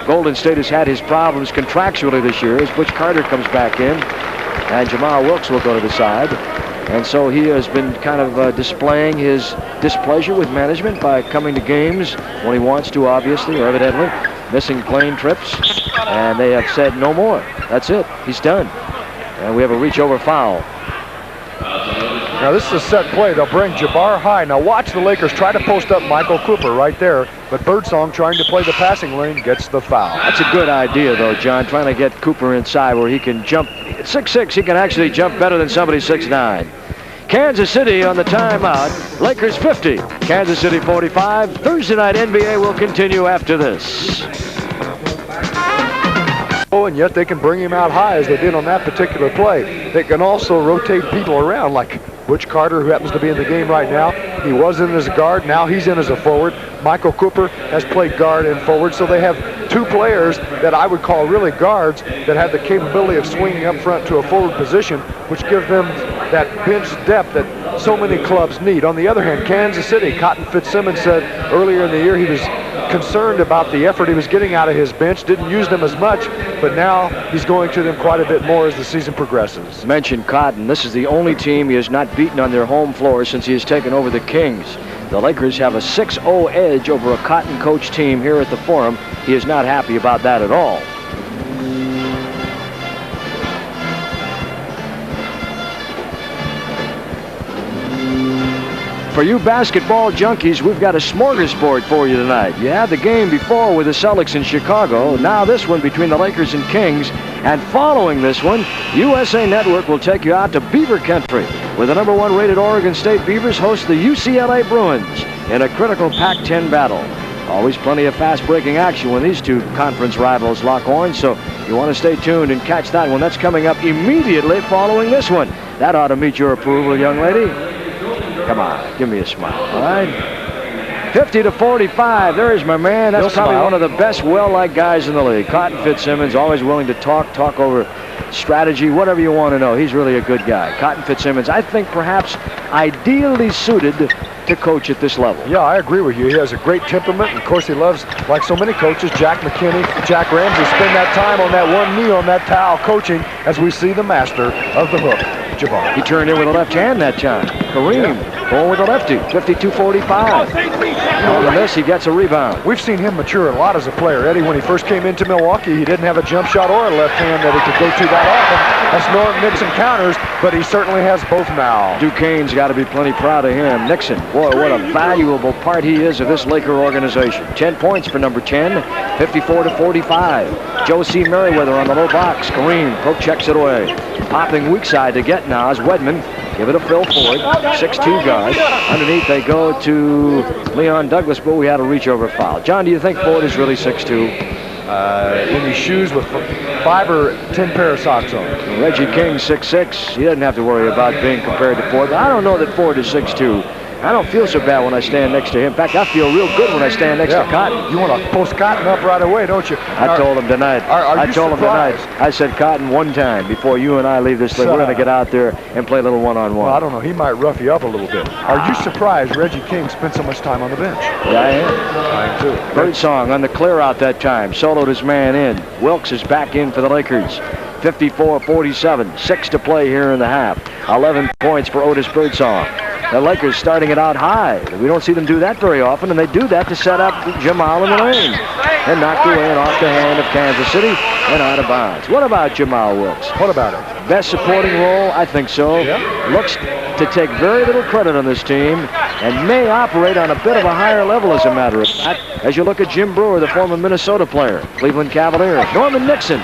D: Golden State, has had his problems contractually this year as Butch Carter comes back in. And Jamal Wilkes will go to the side. And so he has been kind of displaying his displeasure with management by coming to games when he wants to, obviously, or evidently, missing plane trips. And they have said no more. That's it. He's done. And we have a reach-over foul.
E: Now this is a set play. They'll bring Jabbar high. Now watch the Lakers try to post up Michael Cooper right there, but Birdsong trying to play the passing lane gets the foul.
D: That's a good idea, though, John, trying to get Cooper inside where he can jump. At 6'6", he can actually jump better than somebody 6'9". Kansas City on the timeout. Lakers 50, Kansas City 45. Thursday night NBA will continue after this.
E: Oh, and yet they can bring him out high as they did on that particular play. They can also rotate people around, like Butch Carter, who happens to be in the game right now. He was in as a guard, now he's in as a forward. Michael Cooper has played guard and forward, so they have two players that I would call really guards that have the capability of swinging up front to a forward position, which gives them that bench depth that so many clubs need. On the other hand, Kansas City, Cotton Fitzsimmons said earlier in the year he was concerned about the effort he was getting out of his bench, didn't use them as much, but now he's going to them quite a bit more as the season progresses.
D: Mentioned Cotton. This is the only team he has not beaten on their home floor since he has taken over the Kings. The Lakers have a 6-0 edge over a Cotton coach team here at the Forum. He is not happy about that at all. For you basketball junkies, we've got a smorgasbord for you tonight. You had the game before with the Celtics in Chicago. Now this one between the Lakers and Kings. And following this one, USA Network will take you out to Beaver Country, where the #1 rated Oregon State Beavers host the UCLA Bruins in a critical Pac-10 battle. Always plenty of fast-breaking action when these two conference rivals lock horns, so you want to stay tuned and catch that one. That's coming up immediately following this one. That ought to meet your approval, young lady. Come on, give me a smile, all right? 50-45, there's my man. That's probably one of the best, well-liked guys in the league. Cotton Fitzsimmons, always willing to talk over strategy, whatever you want to know. He's really a good guy. Cotton Fitzsimmons, I think perhaps ideally suited to coach at this level.
E: Yeah, I agree with you. He has a great temperament, and of course he loves, like so many coaches, Jack McKinney, Jack Ramsey, spend that time on that one knee on that towel coaching as we see the master of the hook, Jabbar.
D: He turned in with a left hand that time. Kareem going with a lefty, 52-45. On this, he gets a rebound.
E: We've seen him mature a lot as a player. Eddie, when he first came into Milwaukee, he didn't have a jump shot or a left hand that he could go to that often. That's Norm Nixon counters, but he certainly has both now.
D: Duquesne's got to be plenty proud of him. Nixon, boy, what a valuable part he is of this Laker organization. 10 points for number 10, 54-45. Joe C. Merriweather on the low box. Kareem, poke checks it away. Popping weak side to get now is Wedman. Give it a Phil Ford, 6'2" guard. Underneath they go to Leon Douglas, but we had a reach over foul. John, do you think Ford is really 6'2"?
E: In his shoes with 5 or 10 pair of socks on.
D: Reggie King, 6'6". He doesn't have to worry about being compared to Ford. I don't know that Ford is 6'2". I don't feel so bad when I stand next to him. In fact, I feel real good when I stand next to Cotton.
E: You want to post Cotton up right away, don't you?
D: I told him tonight. I told him tonight. I said, Cotton, one time before you and I leave this thing, we're going to get out there and play a little one-on-one.
E: Well, I don't know. He might rough you up a little bit. Are you surprised Reggie King spent so much time on the bench?
D: Yeah, I am.
E: I am too.
D: Birdsong on the clear out that time. Soloed his man in. Wilkes is back in for the Lakers. 54-47. 6 to play here in the half. 11 points for Otis Birdsong. The Lakers starting it out high. We don't see them do that very often, and they do that to set up Jamal in the lane. And knocked away and off the hand of Kansas City and out of bounds. What about Jamal Wilkes?
E: What about it?
D: Best supporting role? I think so.
E: Yeah.
D: Looks to take very little credit on this team and may operate on a bit of a higher level, as a matter of fact, as you look at Jim Brewer, the former Minnesota player, Cleveland Cavaliers. Norman Nixon.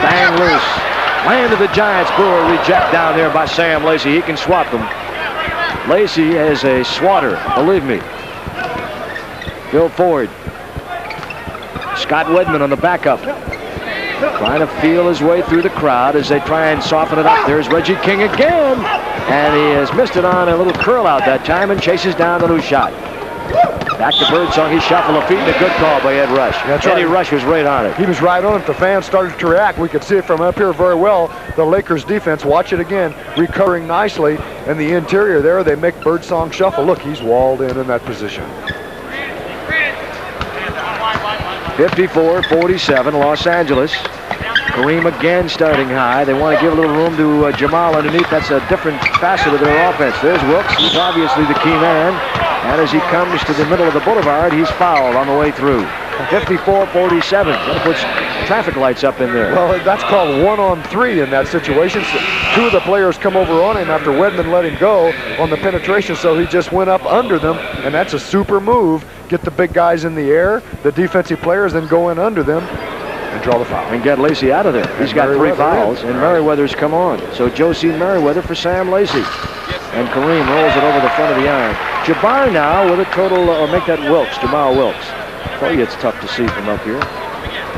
D: Bang loose. Land of the Giants. Brewer reject down there by Sam Lacey. He can swat them. Lacey is a swatter, believe me. Bill Ford. Scott Wedman on the backup. Trying to feel his way through the crowd as they try and soften it up. There's Reggie King again. And he has missed it on a little curl out that time and chases down the loose shot. Back to Birdsong. He shuffled a feet and a good call by Ed Rush. Eddie Rush was right on it.
E: He was right on it. The fans started to react. We could see it from up here very well. The Lakers defense, watch it again, recovering nicely. In the interior there, they make Birdsong shuffle. Look, he's walled in that position.
D: 54-47, Los Angeles. Kareem again starting high. They want to give a little room to Jamal underneath. That's a different facet of their offense. There's Wilkes. He's obviously the key man. And as he comes to the middle of the boulevard, he's fouled on the way through. 54-47. That puts traffic lights up in there.
E: Well, that's called 1-on-3 in that situation. So 2 of the players come over on him after Wedman let him go on the penetration, so he just went up under them, and that's a super move. Get the big guys in the air, the defensive players then go in under them and draw the foul.
D: And get Lacey out of there. He's got 3 fouls, and Merriweather's come on. So Josie Merriweather for Sam Lacey. And Kareem rolls it over the front of the iron. Jabbar now with a total, or make that Wilkes, Jamal Wilkes. Tell you it's tough to see from up here.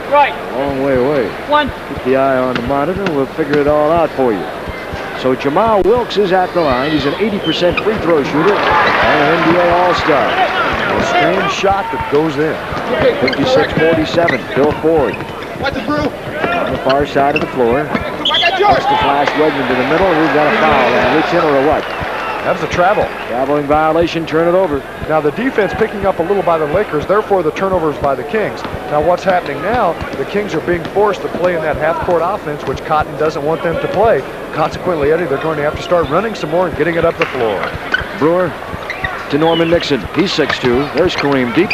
F: Right.
D: A long way away.
F: 1.
D: Keep the eye on the monitor, and we'll figure it all out for you. So Jamal Wilkes is at the line. He's an 80% free throw shooter and an NBA All-Star.
E: A strange shot that goes in.
D: 56-47, Bill Ford. On the far side of the floor. Looks to flash Wedman to the middle. We've got a foul. And it's in or a what?
E: That's a travel.
D: Traveling violation, turn it over.
E: Now the defense picking up a little by the Lakers, therefore the turnovers by the Kings. Now what's happening now, the Kings are being forced to play in that half-court offense, which Cotton doesn't want them to play. Consequently, Eddie, they're going to have to start running some more and getting it up the floor.
D: Brewer to Norman Nixon. He's 6'2". There's Kareem deep.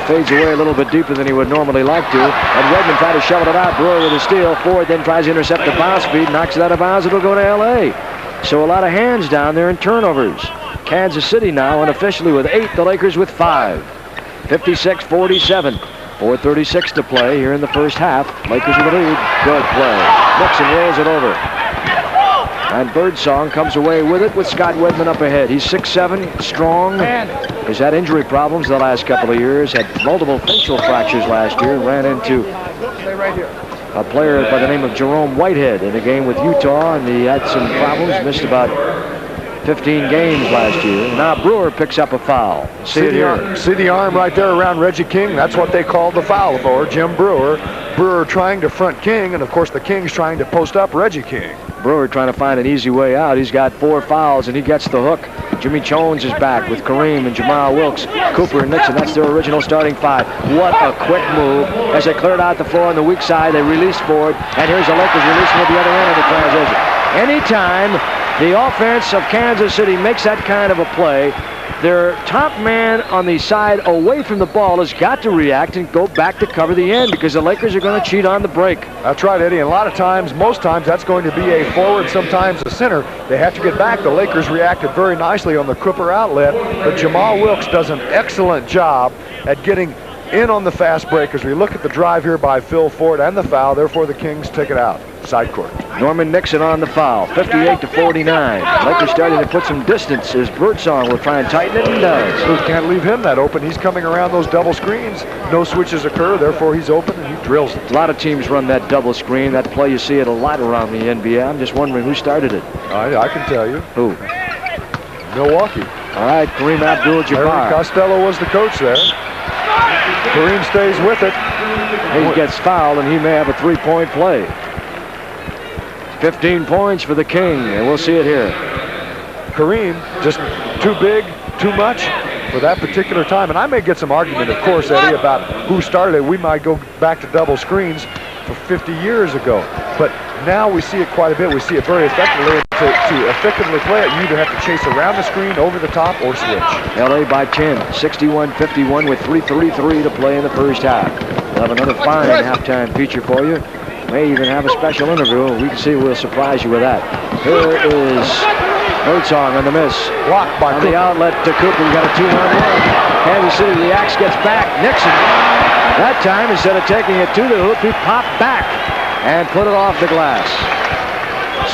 D: Fades away a little bit deeper than he would normally like to. And Redmond tried to shovel it out. Brewer with a steal. Ford then tries to intercept the bounce feed. Knocks it out of bounds. It'll go to L.A. So a lot of hands down there in turnovers. Kansas City now unofficially with 8. The Lakers with 5. 56-47. 4:36 to play here in the first half. Lakers with a lead. Good play. Nixon rolls it over. And Birdsong comes away with it with Scott Wedman up ahead. He's 6'7", strong. He's had injury problems the last couple of years. Had multiple facial fractures last year. Ran into a player by the name of Jerome Whitehead in a game with Utah, and he had some problems. Missed about 15 games last year. Now Brewer picks up a foul. See it here.
E: See the arm right there around Reggie King? That's what they called the foul for, Jim Brewer. Brewer trying to front King, and of course the King's trying to post up Reggie King.
D: Brewer trying to find an easy way out. He's got 4 fouls, and he gets the hook. Jimmy Jones is back with Kareem and Jamal Wilkes, Cooper and Nixon. That's their original starting 5. What a quick move. As they cleared out the floor on the weak side, they released forward, and here's the Lakers releasing at the other end of the transition. Anytime the offense of Kansas City makes that kind of a play, their top man on the side away from the ball has got to react and go back to cover the end, because the Lakers are going to cheat on the break.
E: That's right, Eddie. And a lot of times, most times, that's going to be a forward, sometimes a center. They have to get back. The Lakers reacted very nicely on the Cooper outlet, but Jamal Wilkes does an excellent job at getting in on the fast break as we look at the drive here by Phil Ford and the foul. Therefore, the Kings take it out. Side court.
D: Norman Nixon on the foul. 58-49. Lakers starting to put some distance as Birdsong will try and tighten it, and does.
E: Who can't leave him that open. He's coming around those double screens. No switches occur. Therefore, he's open and he drills it.
D: A lot of teams run that double screen. That play, you see it a lot around the NBA. I'm just wondering who started it.
E: I can tell you.
D: Who?
E: Milwaukee.
D: All right, Kareem Abdul-Jabbar.
E: Larry Costello was the coach there. Kareem stays with it.
D: He gets fouled, and he may have a 3-point play. 15 points for the King, and we'll see it here.
E: Kareem, just too big, too much for that particular time. And I may get some argument, of course, Eddie, about who started it. We might go back to double screens for 50 years ago. But now we see it quite a bit. We see it very effectively. To effectively play it, you either have to chase around the screen, over the top, or switch.
D: LA by 10, 61-51 with 3:33 to play in the first half. We'll have another fine halftime feature for you. May even have a special interview. We can see we'll surprise you with that. Here is Birdsong on the miss.
E: Blocked by
D: on
E: Cooper.
D: The outlet to Cooper. We got a 2-on-1. Kansas City reacts, gets back. Nixon. That time, instead of taking it to the hoop, he popped back and put it off the glass.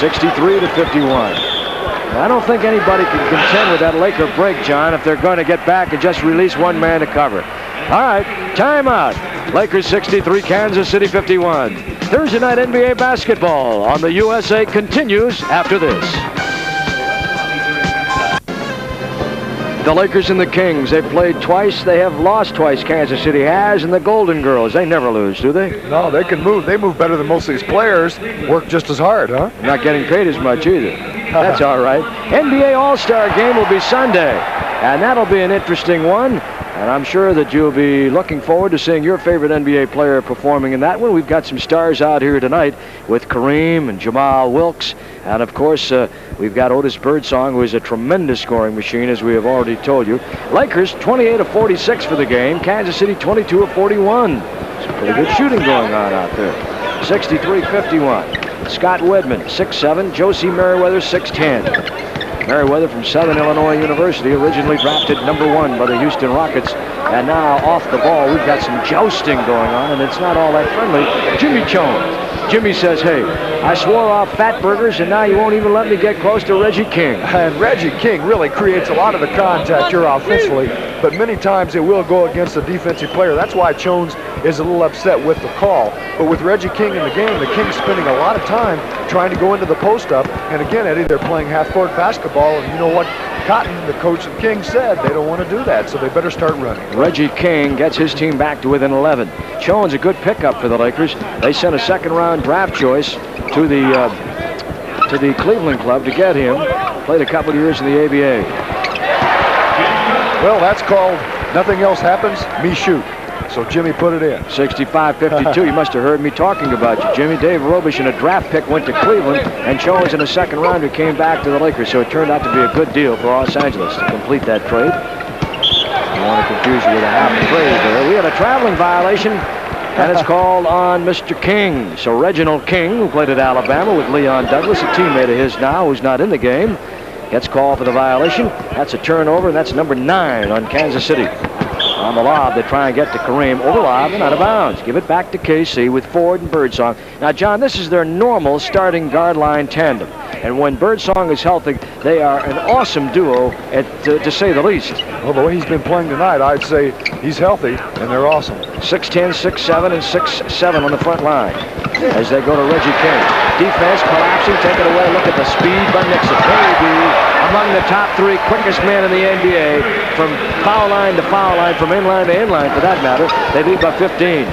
D: 63-51. I don't think anybody can contend with that Laker break, John, if they're going to get back and just release one man to cover. All right, timeout. Lakers 63, Kansas City 51. Thursday night NBA basketball on the USA continues after this. The Lakers and the Kings, they've played twice. They have lost twice, Kansas City has, and the Golden Girls, they never lose, do they?
E: No, they can move. They move better than most of these players. Work just as hard, huh?
D: Not getting paid as much either. That's all right. NBA All-Star game will be Sunday, and that'll be an interesting one. And I'm sure that you'll be looking forward to seeing your favorite NBA player performing in that one. We've got some stars out here tonight with Kareem and Jamal Wilkes. And, of course, we've got Otis Birdsong, who is a tremendous scoring machine, as we have already told you. Lakers, 28 of 46 for the game. Kansas City, 22 of 41. Some pretty good shooting going on out there. 63-51. Scott Wedman, 6'7". Josie Merriweather, 6'10". Merriweather from Southern Illinois University, originally drafted #1 by the Houston Rockets. And now off the ball, we've got some jousting going on, and it's not all that friendly. Jimmy Jones. Jimmy says, hey, I swore off fat burgers, and now you won't even let me get close to Reggie King.
E: And Reggie King really creates a lot of the contact here offensively, but many times it will go against a defensive player. That's why Jones is a little upset with the call. But with Reggie King in the game, the Kings spending a lot of time trying to go into the post-up. And again, Eddie, they're playing half-court basketball, and you know what Cotton, the coach of the Kings, said they don't want to do that, so they better start running.
D: Reggie King gets his team back to within 11. Jones, a good pickup for the Lakers. They sent a second-round draft choice to the Cleveland club to get him. Played a couple of years in the ABA.
E: Well, that's called nothing else happens, me shoot. So Jimmy put it in.
D: 65-52. You must have heard me talking about you, Jimmy. Dave Robish in a draft pick went to Cleveland, and Jones in a second rounder came back to the Lakers. So it turned out to be a good deal for Los Angeles to complete that trade. I don't want to confuse you with a half trade there. We had a traveling violation, and it's called on Mr. King. So Reginald King, who played at Alabama with Leon Douglas, a teammate of his now, who's not in the game, gets called for the violation. That's a turnover, and that's number 9 on Kansas City. On the lob, they try and get to Kareem. Over lob and out of bounds. Give it back to KC with Ford and Birdsong. Now, John, this is their normal starting guard line tandem. And when Birdsong is healthy, they are an awesome duo, to say the least.
E: Well, the way he's been playing tonight, I'd say he's healthy, and they're awesome.
D: 6'10", 6'7", and 6'7" on the front line as they go to Reggie King. Defense collapsing, take it away. Look at the speed by Nixon. Maybe among the top 3 quickest men in the NBA, from foul line to foul line, from inline to inline, for that matter. They lead by 15.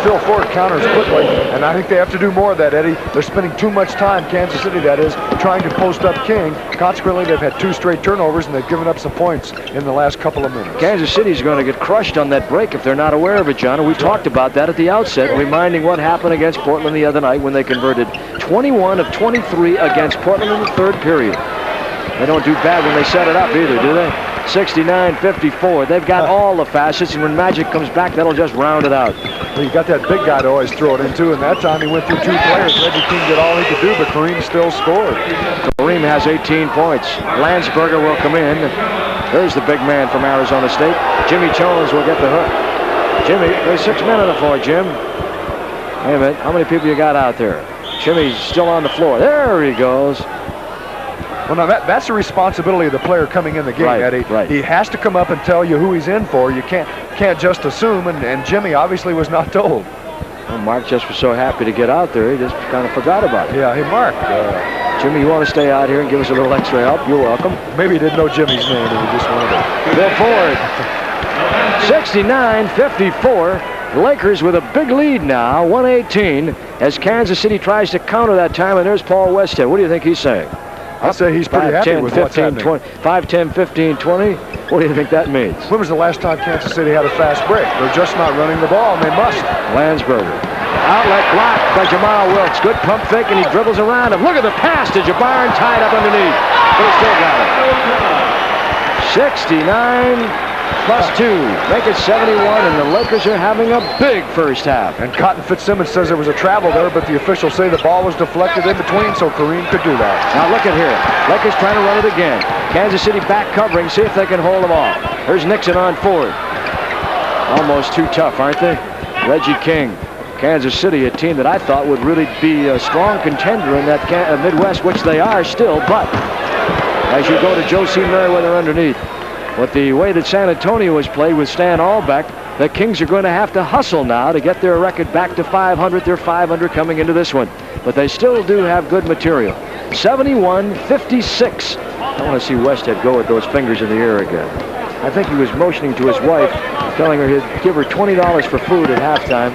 E: Phil Ford counters quickly, and I think they have to do more of that, Eddie. They're spending too much time, Kansas City that is, trying to post up King. Consequently, they've had 2 straight turnovers, and they've given up some points in the last couple of minutes.
D: Kansas City's going to get crushed on that break if they're not aware of it, John. And we talked about that at the outset, reminding what happened against Portland the other night when they converted 21 of 23 against Portland in the third period. They don't do bad when they set it up either, do they? 69-54. They've got all the facets, and when Magic comes back, that'll just round it out.
E: Well, you got that big guy to always throw it into, and that time he went through 2 players. Reggie King did all he could do, but Kareem still scored.
D: Kareem has 18 points. Landsberger will come in. There's the big man from Arizona State. Jimmy Jones will get the hook. Jimmy, there's 6 men on the floor, Jim. Wait a minute, how many people you got out there? Jimmy's still on the floor. There he goes.
E: Well, now that's the responsibility of the player coming in the game,
D: right,
E: Eddie.
D: Right.
E: He has to come up and tell you who he's in for. You can't just assume, and Jimmy obviously was not told.
D: Well, Mark just was so happy to get out there, he just kind of forgot about it.
E: Yeah, hey, Mark.
D: Jimmy, you want to stay out here and give us a little extra help? You're welcome.
E: Maybe he didn't know Jimmy's name, and he just wanted to.
D: Bill Ford. 69-54. The Lakers with a big lead now, 118, as Kansas City tries to counter that time, and there's Paul Westhead. What do you think he's saying?
E: I'd say he's pretty happy with what's happening.
D: 5, 10, 15, 20. What do you think that means?
E: When was the last time Kansas City had a fast break? They're just not running the ball, and they must.
D: Landsberger. Outlet blocked by Jamal Wilkes. Good pump fake, and he dribbles around him. Look at the pass to Jabbar and tied up underneath. But he still got it. 69 plus 2. Make it 71, and the Lakers are having a big first half.
E: And Cotton Fitzsimmons says there was a travel there, but the officials say the ball was deflected in between, so Kareem could do that.
D: Now look at here. Lakers trying to run it again. Kansas City back covering, see if they can hold them off. Here's Nixon on Ford. Almost too tough, aren't they? Reggie King. Kansas City, a team that I thought would really be a strong contender in that Midwest, which they are still, but as you go to Josie Merriweather underneath, with the way that San Antonio has played with Stan Albeck, the Kings are going to have to hustle now to get their record back to 500. They're 500 coming into this one, but they still do have good material. 71-56. I want to see Westhead go with those fingers in the air again. I think he was motioning to his wife, telling her he'd give her $20 for food at halftime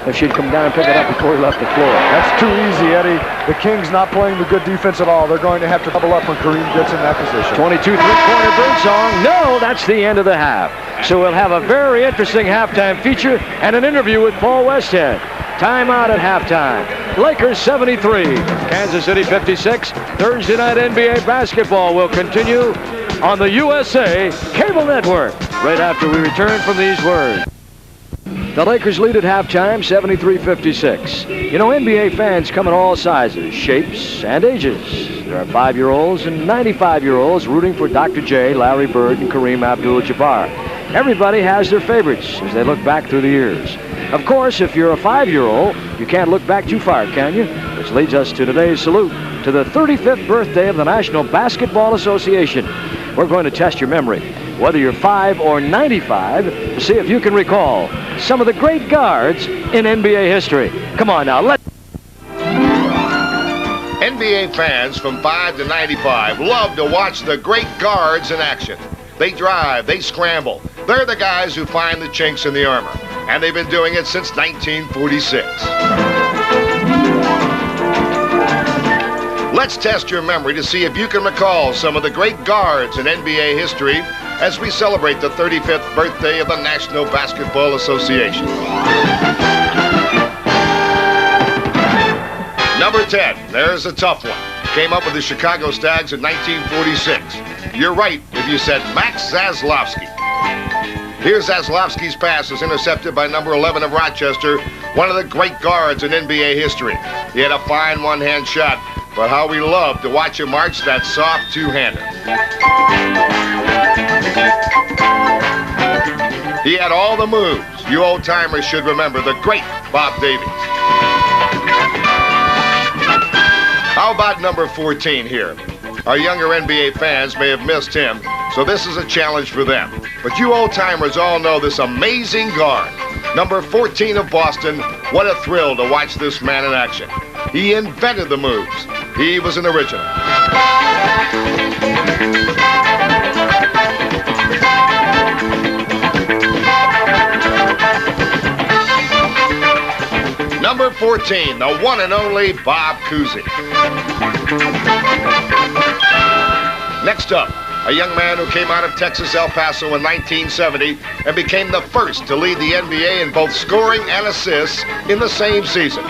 D: if she'd come down and pick it up before he left the floor.
E: That's too easy, Eddie. The Kings not playing the good defense at all. They're going to have to double up when Kareem gets in that position.
D: 22 three-pointer Birdsong. No, that's the end of the half. So we'll have a very interesting halftime feature and an interview with Paul Westhead. Timeout at halftime. Lakers 73, Kansas City 56. Thursday night NBA basketball will continue on the USA Cable Network right after we return from these words. The Lakers lead at halftime, 73-56. You know, NBA fans come in all sizes, shapes, and ages. There are 5-year-olds and 95-year-olds rooting for Dr. J, Larry Bird, and Kareem Abdul-Jabbar. Everybody has their favorites as they look back through the years. Of course, if you're a 5-year-old, you can't look back too far, can you? Which leads us to today's salute to the 35th birthday of the National Basketball Association. We're going to test your memory, whether you're 5 or 95, to see if you can recall some of the great guards in NBA history. Come on now, let's...
F: NBA fans from 5 to 95 love to watch the great guards in action. They drive, they scramble. They're the guys who find the chinks in the armor. And they've been doing it since 1946. Let's test your memory to see if you can recall some of the great guards in NBA history as we celebrate the 35th birthday of the National Basketball Association. Number 10, there's a tough one. Came up with the Chicago Stags in 1946. You're right if you said Max Zaslavsky. Here's Zaslavsky's pass is intercepted by number 11 of Rochester, one of the great guards in NBA history. He had a fine one-hand shot, but how we love to watch him march that soft two-hander. He had all the moves. You old-timers should remember the great Bob Davies. How about number 14 here? Our younger NBA fans may have missed him, so this is a challenge for them. But you old-timers all know this amazing guard. Number 14 of Boston, what a thrill to watch this man in action. He invented the moves. He was an original. Number 14, the one and only Bob Cousy. Next up, a young man who came out of Texas, El Paso in 1970 and became the first to lead the NBA in both scoring and assists in the same season.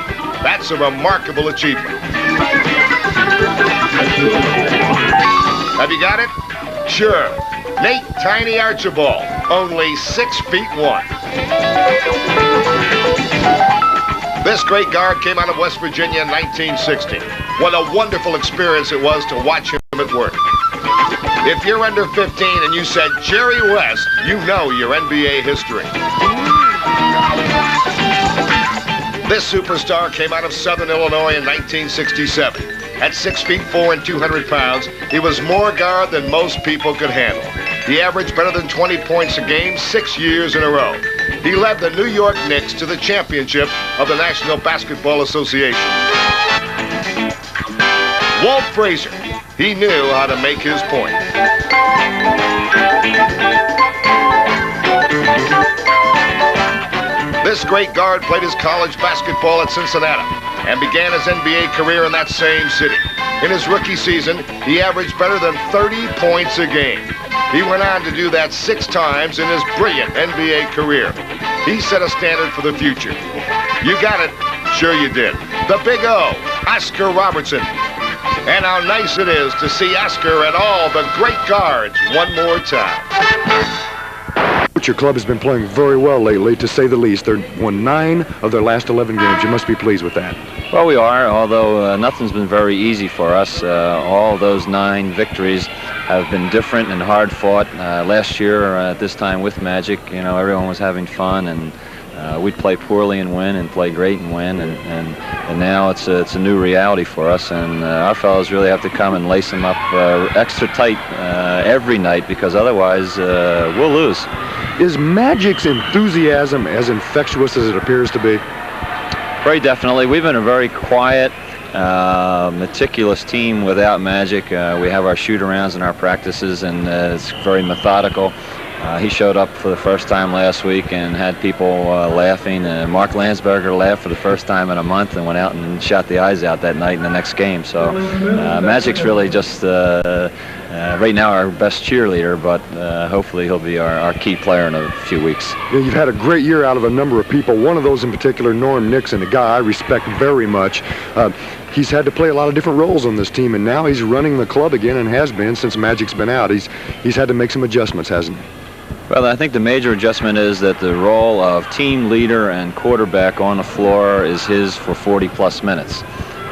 F: That's a remarkable achievement. Have you got it? Sure. Nate Tiny Archibald, only 6'1". This great guard came out of West Virginia in 1960. What a wonderful experience it was to watch him at work. If you're under 15 and you said Jerry West, you know your NBA history. This superstar came out of Southern Illinois in 1967. At 6'4" and 200 pounds, he was more guard than most people could handle. He averaged better than 20 points a game 6 years in a row. He led the New York Knicks to the championship of the National Basketball Association. Walt Frazier, he knew how to make his point. This great guard played his college basketball at Cincinnati and began his NBA career in that same city. In his rookie season, he averaged better than 30 points a game. He went on to do that 6 times in his brilliant NBA career. He set a standard for the future. You got it. Sure you did. The Big O, Oscar Robertson. And how nice it is to see Oscar and all the great guards one more time.
E: Your club has been playing very well lately, to say the least. They've won 9 of their last 11 games. You must be pleased with that.
G: Well, we are, although nothing's been very easy for us. All those 9 victories have been different and hard fought. Last year at this time with Magic, you know, everyone was having fun, and we'd play poorly and win, and play great and win, and now it's a new reality for us, and our fellows really have to come and lace them up extra tight every night, because otherwise we'll lose.
E: Is Magic's enthusiasm as infectious as it appears to be?
G: Very definitely. We've been a very quiet, meticulous team without Magic. We have our shoot-arounds and our practices, and it's very methodical. He showed up for the first time last week and had people laughing. Mark Landsberger laughed for the first time in a month and went out and shot the eyes out that night in the next game. So Magic's really just right now our best cheerleader, but hopefully he'll be our key player in a few weeks.
E: Yeah, you've had a great year out of a number of people. One of those in particular, Norm Nixon, a guy I respect very much. He's had to play a lot of different roles on this team, and now he's running the club again and has been since Magic's been out. He's had to make some adjustments, hasn't he?
G: Well, I think the major adjustment is that the role of team leader and quarterback on the floor is his for 40-plus minutes.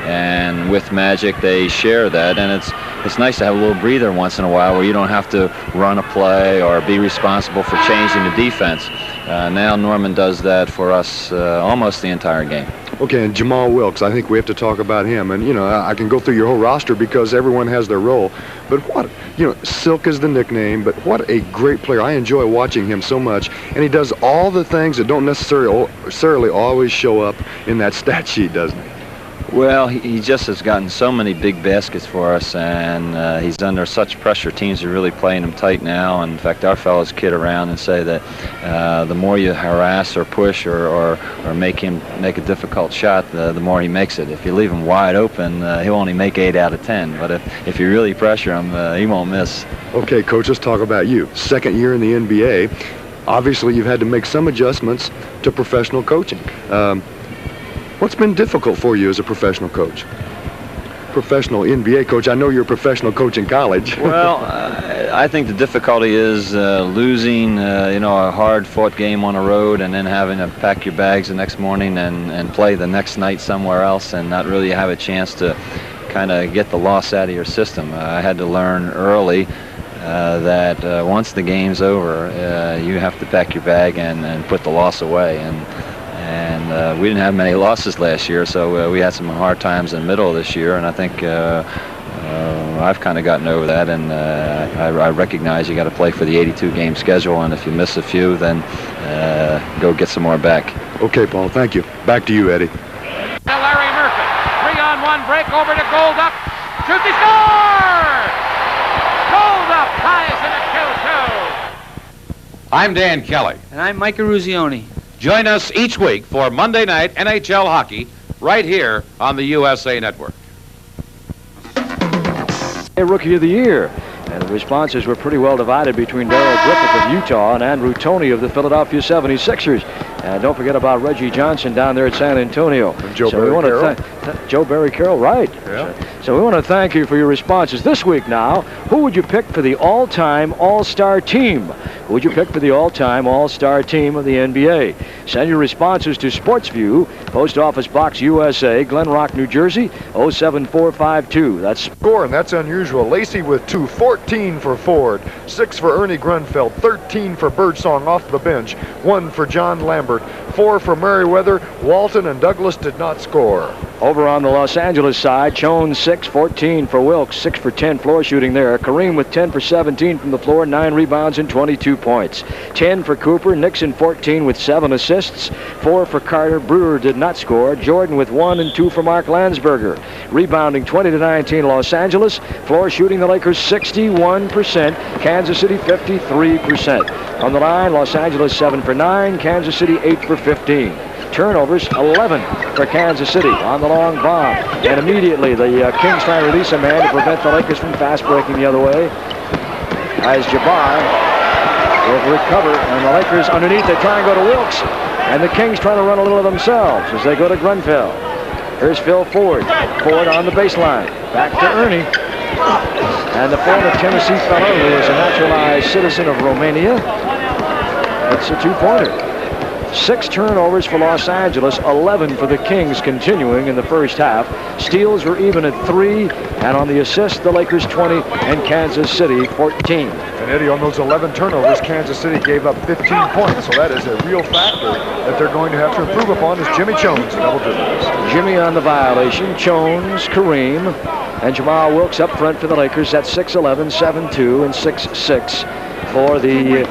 G: And with Magic, they share that, and it's nice to have a little breather once in a while where you don't have to run a play or be responsible for changing the defense. Now Norman does that for us almost the entire game.
E: Okay, and Jamal Wilkes, I think we have to talk about him. And, I can go through your whole roster because everyone has their role. But Silk is the nickname, but what a great player. I enjoy watching him so much. And he does all the things that don't necessarily always show up in that stat sheet, doesn't he?
G: Well, he just has gotten so many big baskets for us, and he's under such pressure. Teams are really playing him tight now. And in fact, our fellows kid around and say that the more you harass or push or make him make a difficult shot, the more he makes it. If you leave him wide open, he'll only make 8 out of 10. But if you really pressure him, he won't miss. Okay, Coach, let's talk about you. Second year in the NBA. Obviously, you've had to make some adjustments to professional coaching. What's been difficult for you as a professional coach? Professional NBA coach. I know you're a professional coach in college. Well, I think the difficulty is losing, a hard-fought game on the road and then having to pack your bags the next morning and play the next night somewhere else and not really have a chance to kind of get the loss out of your system. I had to learn early that once the game's over, you have to pack your bag and put the loss away. And we didn't have many losses last year, so we had some hard times in the middle of this year, and I think I've kind of gotten over that, and I recognize you got to play for the 82-game schedule, and if you miss a few, then go get some more back. Okay, Paul, thank you. Back to you, Eddie.
H: Larry Murphy, 3-on-1 break over to Goldup. Shoot, he scores! Goldup ties in a 2-2.
I: I'm Dan Kelly.
J: And I'm Mike Eruzione.
I: Join us each week for Monday Night NHL Hockey right here on the USA Network.
D: Rookie of the Year. And the responses were pretty well divided between Darryl Griffith of Utah and Andrew Toney of the Philadelphia 76ers. And don't forget about Reggie Johnson down there at San Antonio.
E: And Joe Barry Carroll.
D: Joe Barry Carroll, right.
E: Yeah.
D: So we want to thank you for your responses. This week now, who would you pick for the all-time All-Star team? Who would you pick for the all-time All-Star team of the NBA? Send your responses to SportsView, Post Office Box USA, Glen Rock, New Jersey, 07452. That's
E: score, and that's unusual. Lacey with 2, 14 for Ford, 6 for Ernie Grunfeld, 13 for Birdsong off the bench, 1 for John Lambert, 4 for Merriweather. Walton and Douglas did not score.
D: Over on the Los Angeles side, Jones 6, 14 for Wilkes, 6 for 10 floor shooting there. Kareem with 10 for 17 from the floor, 9 rebounds and 22 points. 10 for Cooper, Nixon 14 with 7 assists, 4 for Carter. Brewer did not score. Jordan with 1 and 2 for Mark Landsberger. Rebounding 20-19 Los Angeles. Floor shooting the Lakers 61%, Kansas City 53%. On the line, Los Angeles 7 for 9, Kansas City 8 for 15. Turnovers 11 for Kansas City on the long bomb. And immediately the Kings try to release a man to prevent the Lakers from fast breaking the other way. As Jabbar will recover, and the Lakers underneath, they try and go to Wilkes. And the Kings try to run a little of themselves as they go to Grunfeld. Here's Phil Ford. Ford on the baseline. Back to Ernie. And the former Tennessee fellow, who is a naturalized citizen of Romania, it's a 2-pointer. 6 turnovers for Los Angeles, 11 for the Kings, continuing in the first half. Steals were even at 3, and on the assist, the Lakers 20 and Kansas City 14.
E: And Eddie, on those 11 turnovers, Kansas City gave up 15 points, so that is a real factor that they're going to have to improve upon. Is Jimmy Jones double dribbles.
D: Jimmy on the violation, Jones, Kareem, and Jamal Wilkes up front for the Lakers. That's 6'11", 7'2", and 6'6". For the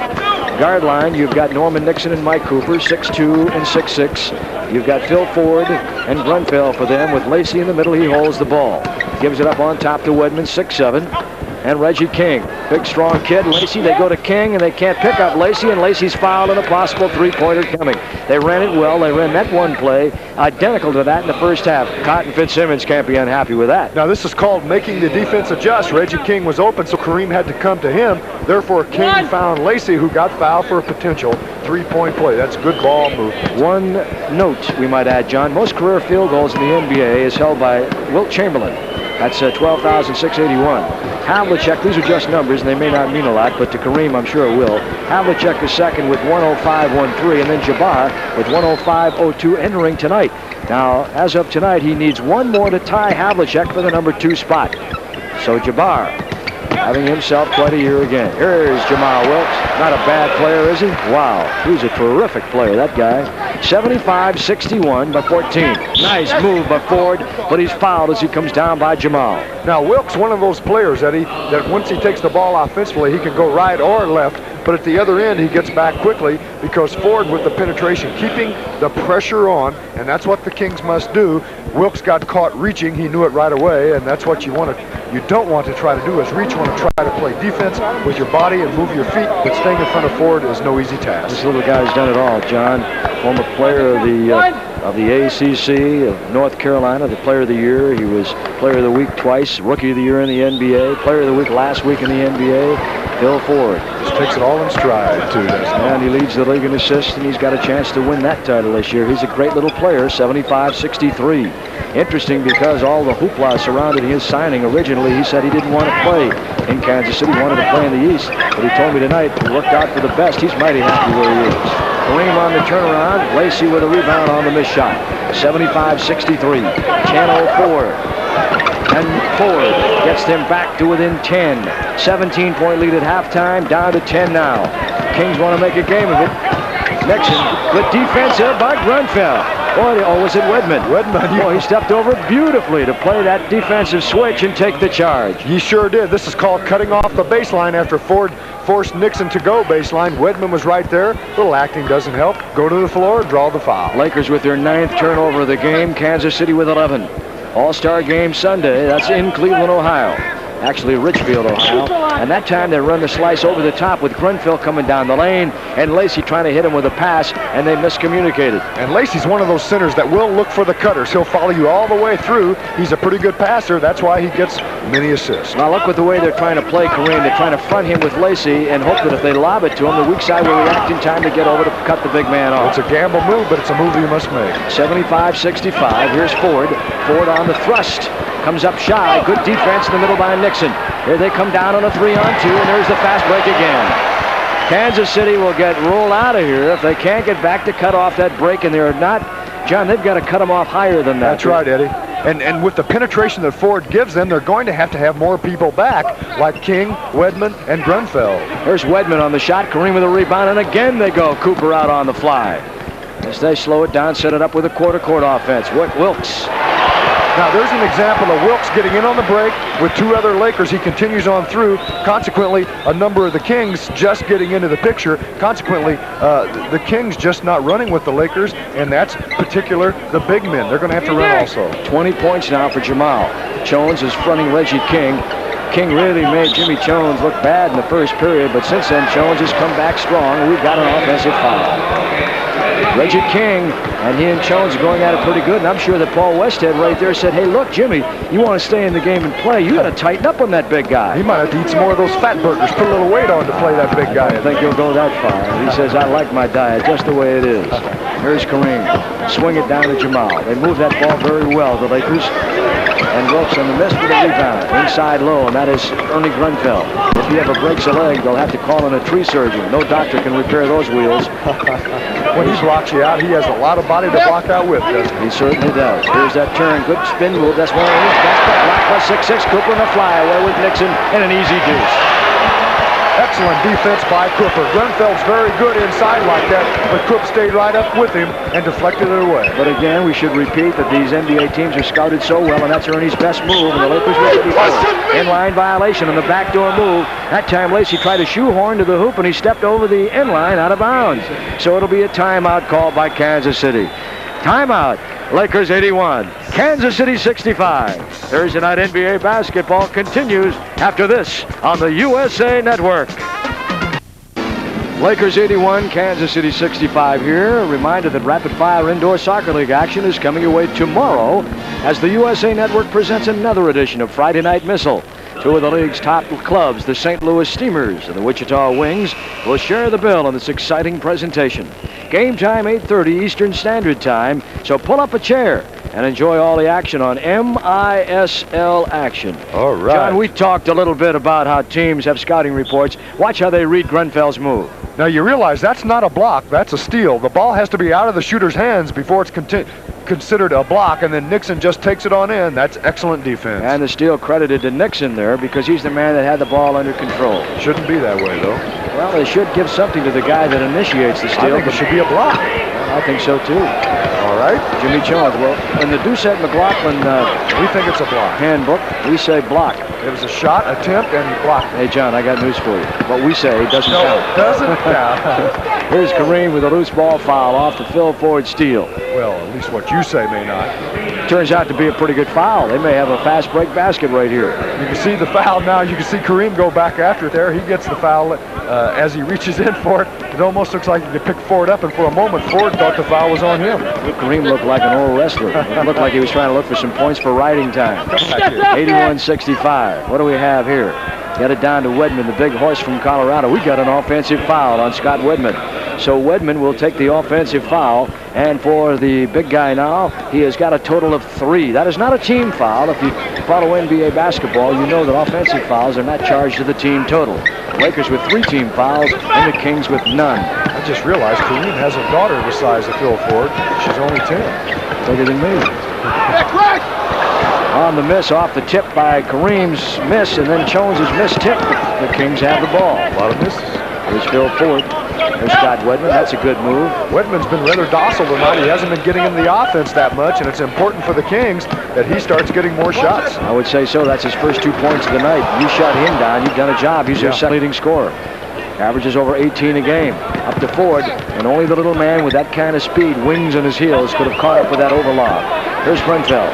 D: guard line, you've got Norman Nixon and Mike Cooper, 6'2" and 6'6". You've got Phil Ford and Grunfeld for them. With Lacey in the middle, he holds the ball. Gives it up on top to Wedman, 6'7". and Reggie King. Big, strong kid, Lacey. They go to King, and they can't pick up Lacey, and Lacey's fouled and a possible three-pointer coming. They ran it well. They ran that one play identical to that in the first half. Cotton Fitzsimmons can't be unhappy with that.
E: Now, this is called making the defense adjust. Reggie King was open, so Kareem had to come to him. Therefore, King found Lacey, who got fouled for a potential three-point play. That's good ball movement.
D: One note we might add, John. Most career field goals in the NBA is held by Wilt Chamberlain. That's 12,681. Havlicek, these are just numbers, and they may not mean a lot, but to Kareem, I'm sure it will. Havlicek is second with 105.13, and then Jabbar with 105.02 entering tonight. Now, as of tonight, he needs one more to tie Havlicek for the number 2 spot. So Jabbar having himself quite a year again. Here's Jamal Wilkes. Not a bad player, is he? Wow, he's a terrific player, that guy. 75-61 by 14. Nice move by Ford, but he's fouled as he comes down by Jamal.
E: Now, Wilkes, one of those players, Eddie, that once he takes the ball offensively, he can go right or left, but at the other end, he gets back quickly because Ford, with the penetration, keeping the pressure on, and that's what the Kings must do. Wilkes got caught reaching. He knew it right away, and that's what you don't want to try to do is reach. You want to try to play defense with your body and move your feet, but staying in front of Ford is no easy task.
D: This little guy's done it all, John. Former player of the ACC of North Carolina, the player of the year. He was player of the week twice, rookie of the year in the NBA, player of the week last week in the NBA. Bill Ford
E: just takes it all in stride, too, doesn't he?
D: And he leads the league in assists, and he's got a chance to win that title this year. He's a great little player, 75-63. Interesting because all the hoopla surrounded his signing. Originally, he said he didn't want to play in Kansas City, wanted to play in the East. But he told me tonight it worked out for the best. He's mighty happy where he is. Kareem on the turnaround. Lacey with a rebound on the missed shot. 75-63. Channel Ford. And Ford gets them back to within 10. 17-point lead at halftime, down to 10 now. Kings want to make a game of it. Nixon, good defense here by Grunfeld. Oh, was it Wedman?
E: Wedman.
D: He stepped over beautifully to play that defensive switch and take the charge.
E: He sure did. This is called cutting off the baseline after Ford forced Nixon to go baseline. Wedman was right there. Little acting doesn't help. Go to the floor, draw the foul.
D: Lakers with their 9th turnover of the game. Kansas City with 11. All-Star game Sunday. That's in Cleveland, Ohio. Actually, Richfield, Ohio. And that time they run the slice over the top with Grunfeld coming down the lane and Lacey trying to hit him with a pass, and they miscommunicated.
E: And Lacey's one of those centers that will look for the cutters. He'll follow you all the way through. He's a pretty good passer. That's why he gets many assists.
D: Now look at the way they're trying to play Kareem. They're trying to front him with Lacey and hope that if they lob it to him, the weak side will react in time to get over to cut the big man off.
E: It's a gamble move, but it's a move you must make.
D: 75-65. Here's Ford. Ford on the thrust. Comes up shy. Good defense in the middle by Nixon. Here they come down on a 3-on-2, and there's the fast break again. Kansas City will get rolled out of here if they can't get back to cut off that break, and they're not. John, they've got to cut them off higher than that.
E: That's right, Eddie. And with the penetration that Ford gives them, they're going to have more people back, like King, Wedman, and Grunfeld.
D: There's Wedman on the shot. Kareem with a rebound, and again they go. Cooper out on the fly. As they slow it down, set it up with a quarter-court offense. Wilkes.
E: Now, there's an example of Wilkes getting in on the break with 2 other Lakers. He continues on through. Consequently, a number of the Kings just getting into the picture. Consequently, the Kings just not running with the Lakers, and that's particular the big men. They're going to have to run also.
D: 20 points now for Jamal. Jones is fronting Reggie King. King really made Jimmy Jones look bad in the first period, but since then, Jones has come back strong. We've got an offensive foul. Reggie King and he and Jones are going at it pretty good, and I'm sure that Paul Westhead right there said, hey, look, Jimmy, you want to stay in the game and play, you got to tighten up on that big guy.
E: He might have to eat some more of those fat burgers, put a little weight on to play that big guy.
D: I don't think he'll go that far. He says, I like my diet just the way it is. Here's Kareem. Swing it down to Jamal. They move that ball very well, the Lakers. And Wilkes on the miss with a rebound. Inside low, and that is Ernie Grunfeld. If he ever breaks a leg, they'll have to call in a tree surgeon. No doctor can repair those wheels.
E: When he blocks you out, he has a lot of body to block out with, doesn't he?
D: He certainly does. Here's that turn. Good spin move. That's one of those. That's the block by 6'6". Cooper in a flyaway with Nixon and an easy deuce.
E: Excellent defense by Cooper. Grunfeld's very good inside like that, but Cook stayed right up with him and deflected it away.
D: But again, we should repeat that these NBA teams are scouted so well, and that's Ernie's best move, and the Lakers will be in-line violation on the backdoor move. That time, Lacey tried to shoehorn to the hoop, and he stepped over the in-line out of bounds. So it'll be a timeout called by Kansas City. Timeout. Lakers 81, Kansas City 65. Thursday night NBA basketball continues after this on the USA Network. Lakers 81, Kansas City 65 here. A reminder that Rapid Fire Indoor Soccer League action is coming your way tomorrow as the USA Network presents another edition of Friday Night Missile. Two of the league's top clubs, the St. Louis Steamers and the Wichita Wings, will share the bill in this exciting presentation. Game time, 8:30 Eastern Standard Time, so pull up a chair and enjoy all the action on MISL Action.
E: All right.
D: John, we talked a little bit about how teams have scouting reports. Watch how they read Grunfeld's move.
E: Now you realize that's not a block, that's a steal. The ball has to be out of the shooter's hands before it's considered a block, and then Nixon just takes it on in. That's excellent defense.
D: And the steal credited to Nixon there because he's the man that had the ball under control.
E: Shouldn't be that way, though.
D: Well, they should give something to the guy that initiates the steal.
E: I think it should be a block.
D: I think so, too.
E: All right.
D: Jimmy Jones. Well, in the Doucette McLaughlin
E: we think it's a block.
D: handbook, we say block.
E: It was a shot, attempt, and he blocked it.
D: Hey, John, I got news for you. What we say doesn't count.
E: Doesn't count.
D: Here's Kareem with a loose ball foul off the Phil Ford steal.
E: Well, at least what you say may not.
D: Turns out to be a pretty good foul. They may have a fast break basket right here.
E: You can see the foul now. You can see Kareem go back after it there. He gets the foul as he reaches in for it. It almost looks like he could pick Ford up, and for a moment, Ford thought the foul was on him.
D: Kareem looked like an old wrestler. It looked like he was trying to look for some points for riding time. 81-65. What do we have here? Get it down to Wedman, the big horse from Colorado. We got an offensive foul on Scott Wedman. So Wedman will take the offensive foul, and for the big guy now, he has got a total of 3. That is not a team foul. If you follow NBA basketball, you know that offensive fouls are not charged to the team total. The Lakers with 3 team fouls, and the Kings with none.
E: I just realized Kareem has a daughter the size of Phil Ford. She's only 10.
D: Bigger than me. On the miss, off the tip by Kareem's miss, and then Jones's miss tip. The Kings have the ball.
E: A lot of misses.
D: Here's Phil Ford. There's Scott Wedman. That's a good move.
E: Wedman's been rather docile tonight. He hasn't been getting in the offense that much, and it's important for the Kings that he starts getting more shots.
D: I would say so. That's his first 2 points of the night. You shut him down. You've done a job. He's their second leading scorer. Averages over 18 a game. Up to Ford, and only the little man with that kind of speed, wings on his heels, could have caught up with that overlob. Here's Grunfeld.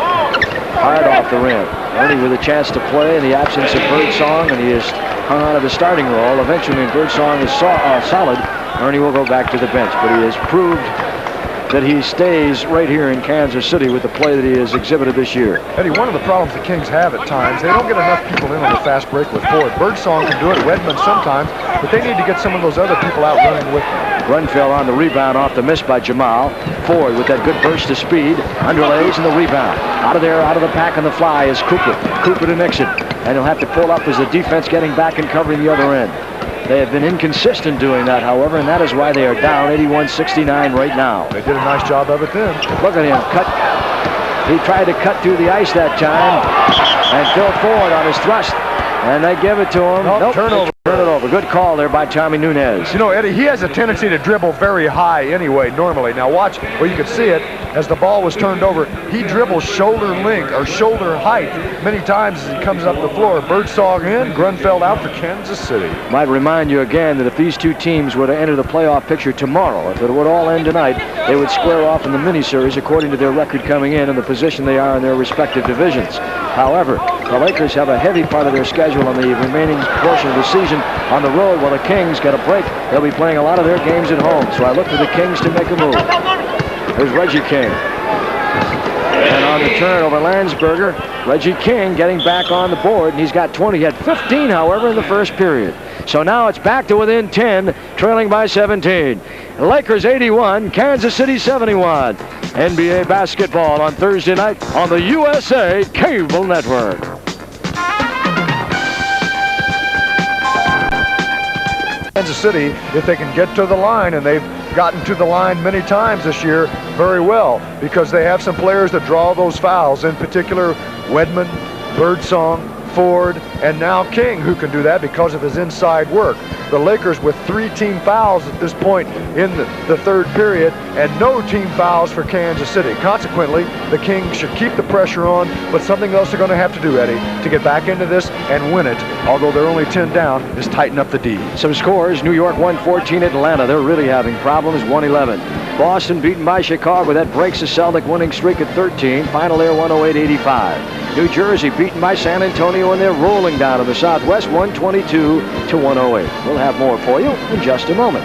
D: Hard off the rim. Ernie with a chance to play in the absence of Birdsong, and he is hung on to the starting role. Eventually, when Birdsong is solid, Ernie will go back to the bench, but he has proved that he stays right here in Kansas City with the play that he has exhibited this year.
E: Eddie, one of the problems the Kings have at times, they don't get enough people in on the fast break with Ford. Birdsong can do it, Wedman sometimes, but they need to get some of those other people out running with them.
D: Grunfeld on the rebound off the miss by Jamal. Ford with that good burst of speed, underlays and the rebound. Out of there, out of the pack on the fly is Cooper. Cooper to Nixon, and he'll have to pull up as the defense getting back and covering the other end. They have been inconsistent doing that, however, and that is why they are down 81-69 right now.
E: They did a nice job of it then.
D: Look at him cut. He tried to cut through the ice that time, and Phil Ford on his thrust, and they give it to him.
E: Nope. Turnover.
D: Turn it over. Good call there by Tommy Nunez.
E: You know, Eddie, he has a tendency to dribble very high anyway, normally. Now watch, well, you could see it as the ball was turned over. He dribbles shoulder length or shoulder height many times as he comes up the floor. Birdsong in, Grunfeld out for Kansas City.
D: Might remind you again that if these two teams were to enter the playoff picture tomorrow, if it would all end tonight, they would square off in the mini-series according to their record coming in and the position they are in their respective divisions. However, the Lakers have a heavy part of their schedule on the remaining portion of the season on the road, while the Kings get a break. They'll be playing a lot of their games at home, so I look for the Kings to make a move. There's Reggie King. And on the turn over Landsberger, Reggie King getting back on the board, and he's got 20. He had 15, however, in the first period. So now it's back to within 10, trailing by 17. Lakers 81, Kansas City 71. NBA basketball on Thursday night on the USA Cable Network.
E: Kansas City, if they can get to the line, and they've gotten to the line many times this year very well, because they have some players that draw those fouls, in particular Wedman, Birdsong, Ford, and now King, who can do that because of his inside work. The Lakers with 3 team fouls at this point in the third period, and no team fouls for Kansas City. Consequently, the Kings should keep the pressure on, but something else they're going to have to do, Eddie, to get back into this and win it, although they're only 10 down, is tighten up the D.
D: Some scores: New York 114, Atlanta. They're really having problems, 111. Boston beaten by Chicago. That breaks the Celtic winning streak at 13. Final there 108-85. New Jersey beaten by San Antonio, and they're rolling down in the Southwest 122-108. We'll have more for you in just a moment.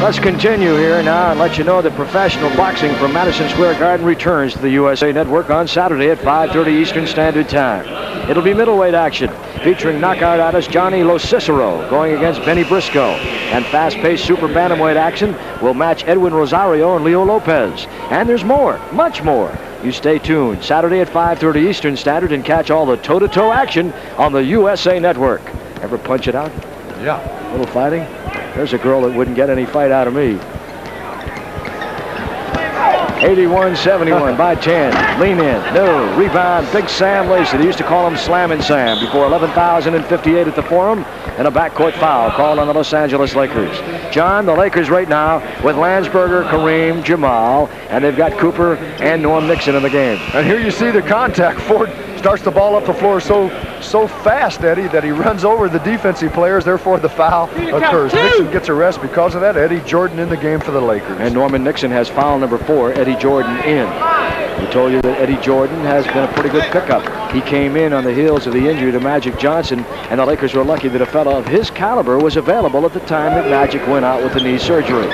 D: Let's continue here now and let you know that professional boxing from Madison Square Garden returns to the USA Network on Saturday at 5:30 Eastern Standard Time. It'll be middleweight action featuring knockout artist Johnny Lo Cicero going against Benny Briscoe. And fast-paced super bantamweight action will match Edwin Rosario and Leo Lopez. And there's more, much more. You stay tuned Saturday at 5:30 Eastern Standard and catch all the toe-to-toe action on the USA Network. Ever punch it out?
E: Yeah.
D: A little fighting? There's a girl that wouldn't get any fight out of me. 81-71 by 10. Lean in. No. Rebound. Big Sam Lacey. They used to call him Slammin' Sam before 11,058 at the Forum. And a backcourt foul called on the Los Angeles Lakers. John, the Lakers right now with Landsberger, Kareem, Jamal, and they've got Cooper and Norm Nixon in the game.
E: And here you see the contact. Ford starts the ball up the floor so fast, Eddie, that he runs over the defensive players. Therefore, the foul occurs. Nixon gets a rest because of that. Eddie Jordan in the game for the Lakers.
D: And Norman Nixon has foul number 4. Eddie Jordan in. We told you that Eddie Jordan has been a pretty good pickup. He came in on the heels of the injury to Magic Johnson, and the Lakers were lucky that a fellow of his caliber was available at the time that Magic went out with the knee surgery.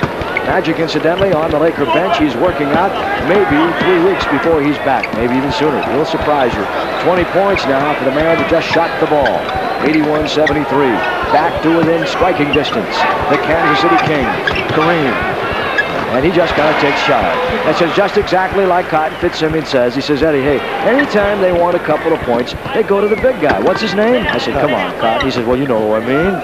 D: Magic, incidentally, on the Laker bench. He's working out maybe 3 weeks before he's back, maybe even sooner. He'll surprise you. 20 points now for the man that just shot the ball. 81-73. Back to within striking distance. The Kansas City Kings. Kareem. And he just kind of takes shot. That's just exactly like Cotton Fitzsimmons says. He says, Eddie, hey, anytime they want a couple of points, they go to the big guy. What's his name? I said, come on, Cotton. He says, well, you know what I mean.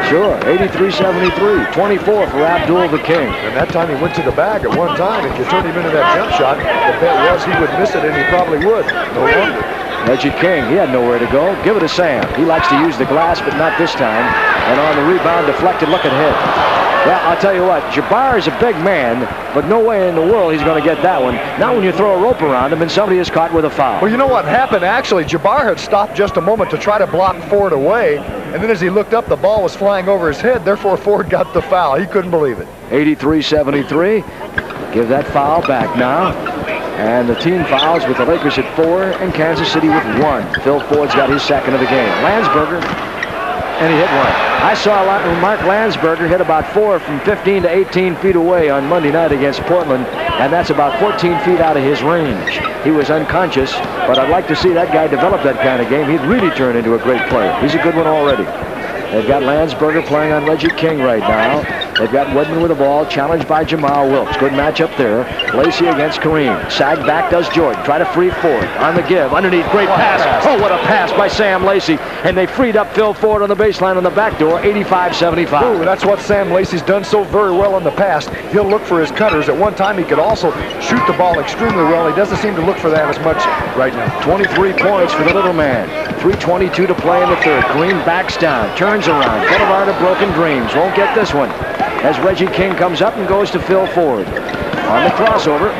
D: Sure, 83-73, 24 for Abdul the King.
E: And that time he went to the bag at one time. If you turned him into that jump shot, the bet was he would miss it, and he probably would. No wonder.
D: Reggie King, he had nowhere to go. Give it to Sam. He likes to use the glass, but not this time. And on the rebound, deflected, look at him. Well, I'll tell you what, Jabbar is a big man, but no way in the world he's going to get that one. Not when you throw a rope around him and somebody is caught with a foul.
E: Well, you know what happened, actually? Jabbar had stopped just a moment to try to block Ford away, and then as he looked up, the ball was flying over his head. Therefore, Ford got the foul. He couldn't believe it.
D: 83-73. Give that foul back now. And the team fouls with the Lakers at 4 and Kansas City with 1. Phil Ford's got his second of the game. Landsberger, and he hit one. I saw Mark Landsberger hit about 4 from 15 to 18 feet away on Monday night against Portland, and that's about 14 feet out of his range. He was unconscious, but I'd like to see that guy develop that kind of game. He'd really turn into a great player. He's a good one already. They've got Landsberger playing on Reggie King right now. They've got Woodman with the ball, challenged by Jamal Wilkes. Good matchup there. Lacey against Kareem. Sag back does Jordan. Try to free Ford. On the give. Underneath. Great pass. Oh, what a pass by Sam Lacey. And they freed up Phil Ford on the baseline on the back door. 85-75.
E: Ooh, that's what Sam Lacey's done so very well in the past. He'll look for his cutters. At one time, he could also shoot the ball extremely well. He doesn't seem to look for that as much right now.
D: 23 points for the little man. 3:22 to play in the third. Kareem backs down. Turns around. Boulevard of Broken Dreams. Won't get this one. As Reggie King comes up and goes to Phil Ford. On the crossover.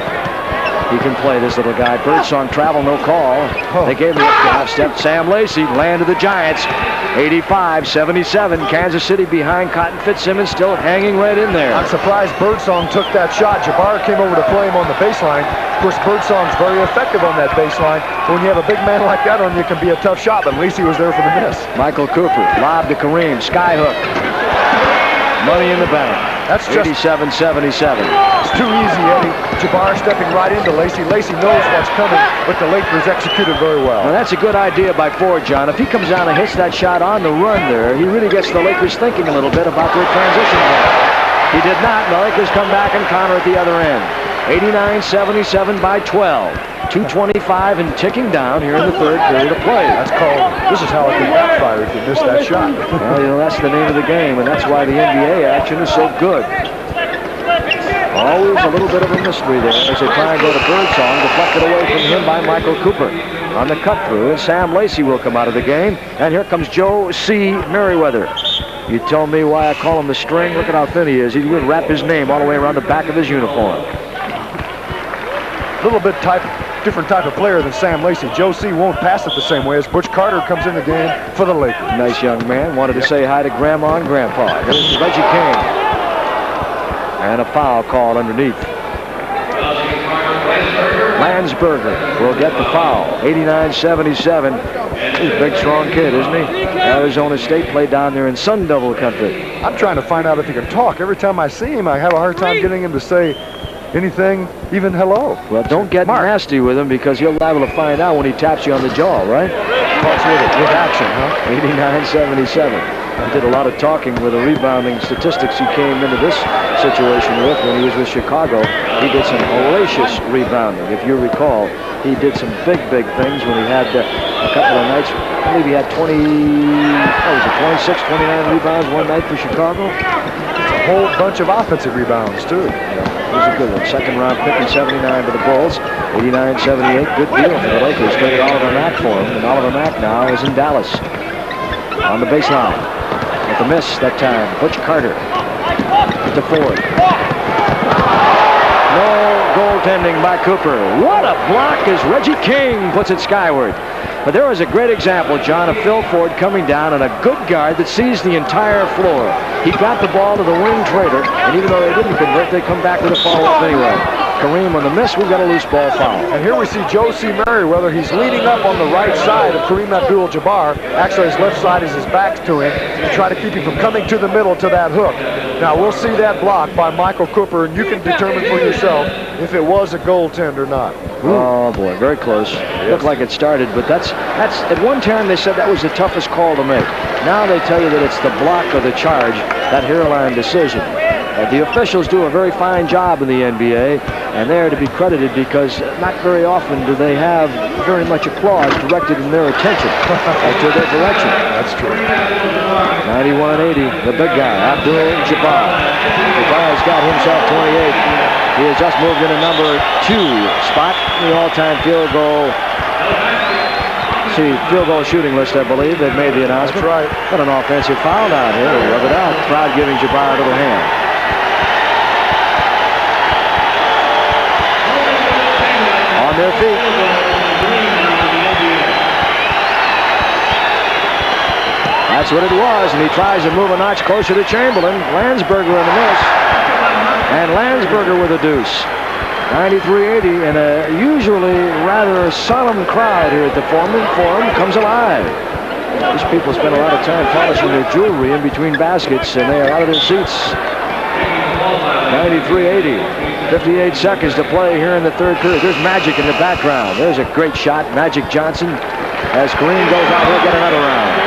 D: He can play, this little guy. Birdsong travel, no call. They gave him a half step. Sam Lacey, land of the Giants. 85-77. Kansas City behind Cotton Fitzsimmons, still hanging right in there.
E: I'm surprised Birdsong took that shot. Jabbar came over to play him on the baseline. Of course, Birdsong's very effective on that baseline. When you have a big man like that on you, it can be a tough shot, but Lacey was there for the miss.
D: Michael Cooper, lob to Kareem, skyhook. Money in the bank.
E: That's just
D: 87-77.
E: It's too easy, Eddie. Jabbar stepping right into Lacey. Lacey knows what's coming, but the Lakers executed very well.
D: Well, that's a good idea by Ford, John. If he comes down and hits that shot on the run there, he really gets the Lakers thinking a little bit about their transition game. He did not, and the Lakers come back and counter at the other end. 89-77 by 12. 2:25 and ticking down here in the third period of play.
E: That's called, this is how it can backfire if you miss that shot.
D: Well, you know, that's the name of the game, and that's why the NBA action is so good. Always a little bit of a mystery there as they try and go to Birdsong, deflected away from him by Michael Cooper. On the cut through, and Sam Lacey will come out of the game, and here comes Joe C. Merriweather. You tell me why I call him the string. Look at how thin he is. He would wrap his name all the way around the back of his uniform.
E: A little bit different type of player than Sam Lacey. Joe C. won't pass it the same way as Butch Carter comes in the game for the Lakers.
D: Nice young man. Wanted to say hi to Grandma and Grandpa. Here's Reggie King. And a foul called underneath. Landsberger will get the foul. 89-77. He's a big, strong kid, isn't he? Arizona State played down there in Sun Devil country.
E: I'm trying to find out if he can talk. Every time I see him, I have a hard time getting him to say anything, even hello.
D: Well, don't get nasty with him because you'll be able to find out when he taps you on the jaw, right?
E: Talks with action, huh?
D: 89-77. He did a lot of talking with the rebounding statistics he came into this situation with when he was with Chicago. He did some hellacious rebounding. If you recall, he did some big things when he had a couple of nights. I believe he had 26, 29 rebounds one night for Chicago.
E: A whole bunch of offensive rebounds, too.
D: It was a good one. Second round pick in 79 to the Bulls. 89-78. Good deal for the Lakers. Traded Oliver Mack for him. And Oliver Mack now is in Dallas. On the baseline. With a miss that time. Butch Carter. To Ford. No goaltending by Cooper. What a block as Reggie King puts it skyward. But there was a great example, John, of Phil Ford coming down and a good guard that sees the entire floor. He got the ball to the wing traitor, and even though they didn't convert, they come back with a follow-up anyway. Kareem on the miss, we've got a loose ball foul.
E: And here we see Joe C. Merriweather. He's leading up on the right side of Kareem Abdul-Jabbar. Actually, his left side is his back to him to try to keep him from coming to the middle to that hook. Now, we'll see that block by Michael Cooper, and you can determine for yourself if it was a goaltend or not.
D: Oh, boy, very close. Looked like it started, but that's at one time they said that was the toughest call to make. Now they tell you that it's the block or the charge, that hairline decision. The officials do a very fine job in the NBA, and they're to be credited because not very often do they have very much applause directed in their attention to their direction.
E: That's true.
D: 91-80, the big guy, Abdul-Jabbar. Jabbar's got himself 28. He has just moved in a number 2 spot in the all-time field goal shooting list, I believe. They've made the announcement.
E: That's right.
D: Got an offensive foul down here. They rub it out. Crowd giving Jabbar a little hand. On their feet. That's what it was, and he tries to move a notch closer to Chamberlain. Landsberger in the miss. And Landsberger with a deuce. 93-80, and a usually rather solemn crowd here at the Forum comes alive. These people spend a lot of time polishing their jewelry in between baskets, and they are out of their seats. 93-80. 58 seconds to play here in the third period. There's Magic in the background. There's a great shot. Magic Johnson. As Kareem goes out, he'll get another round.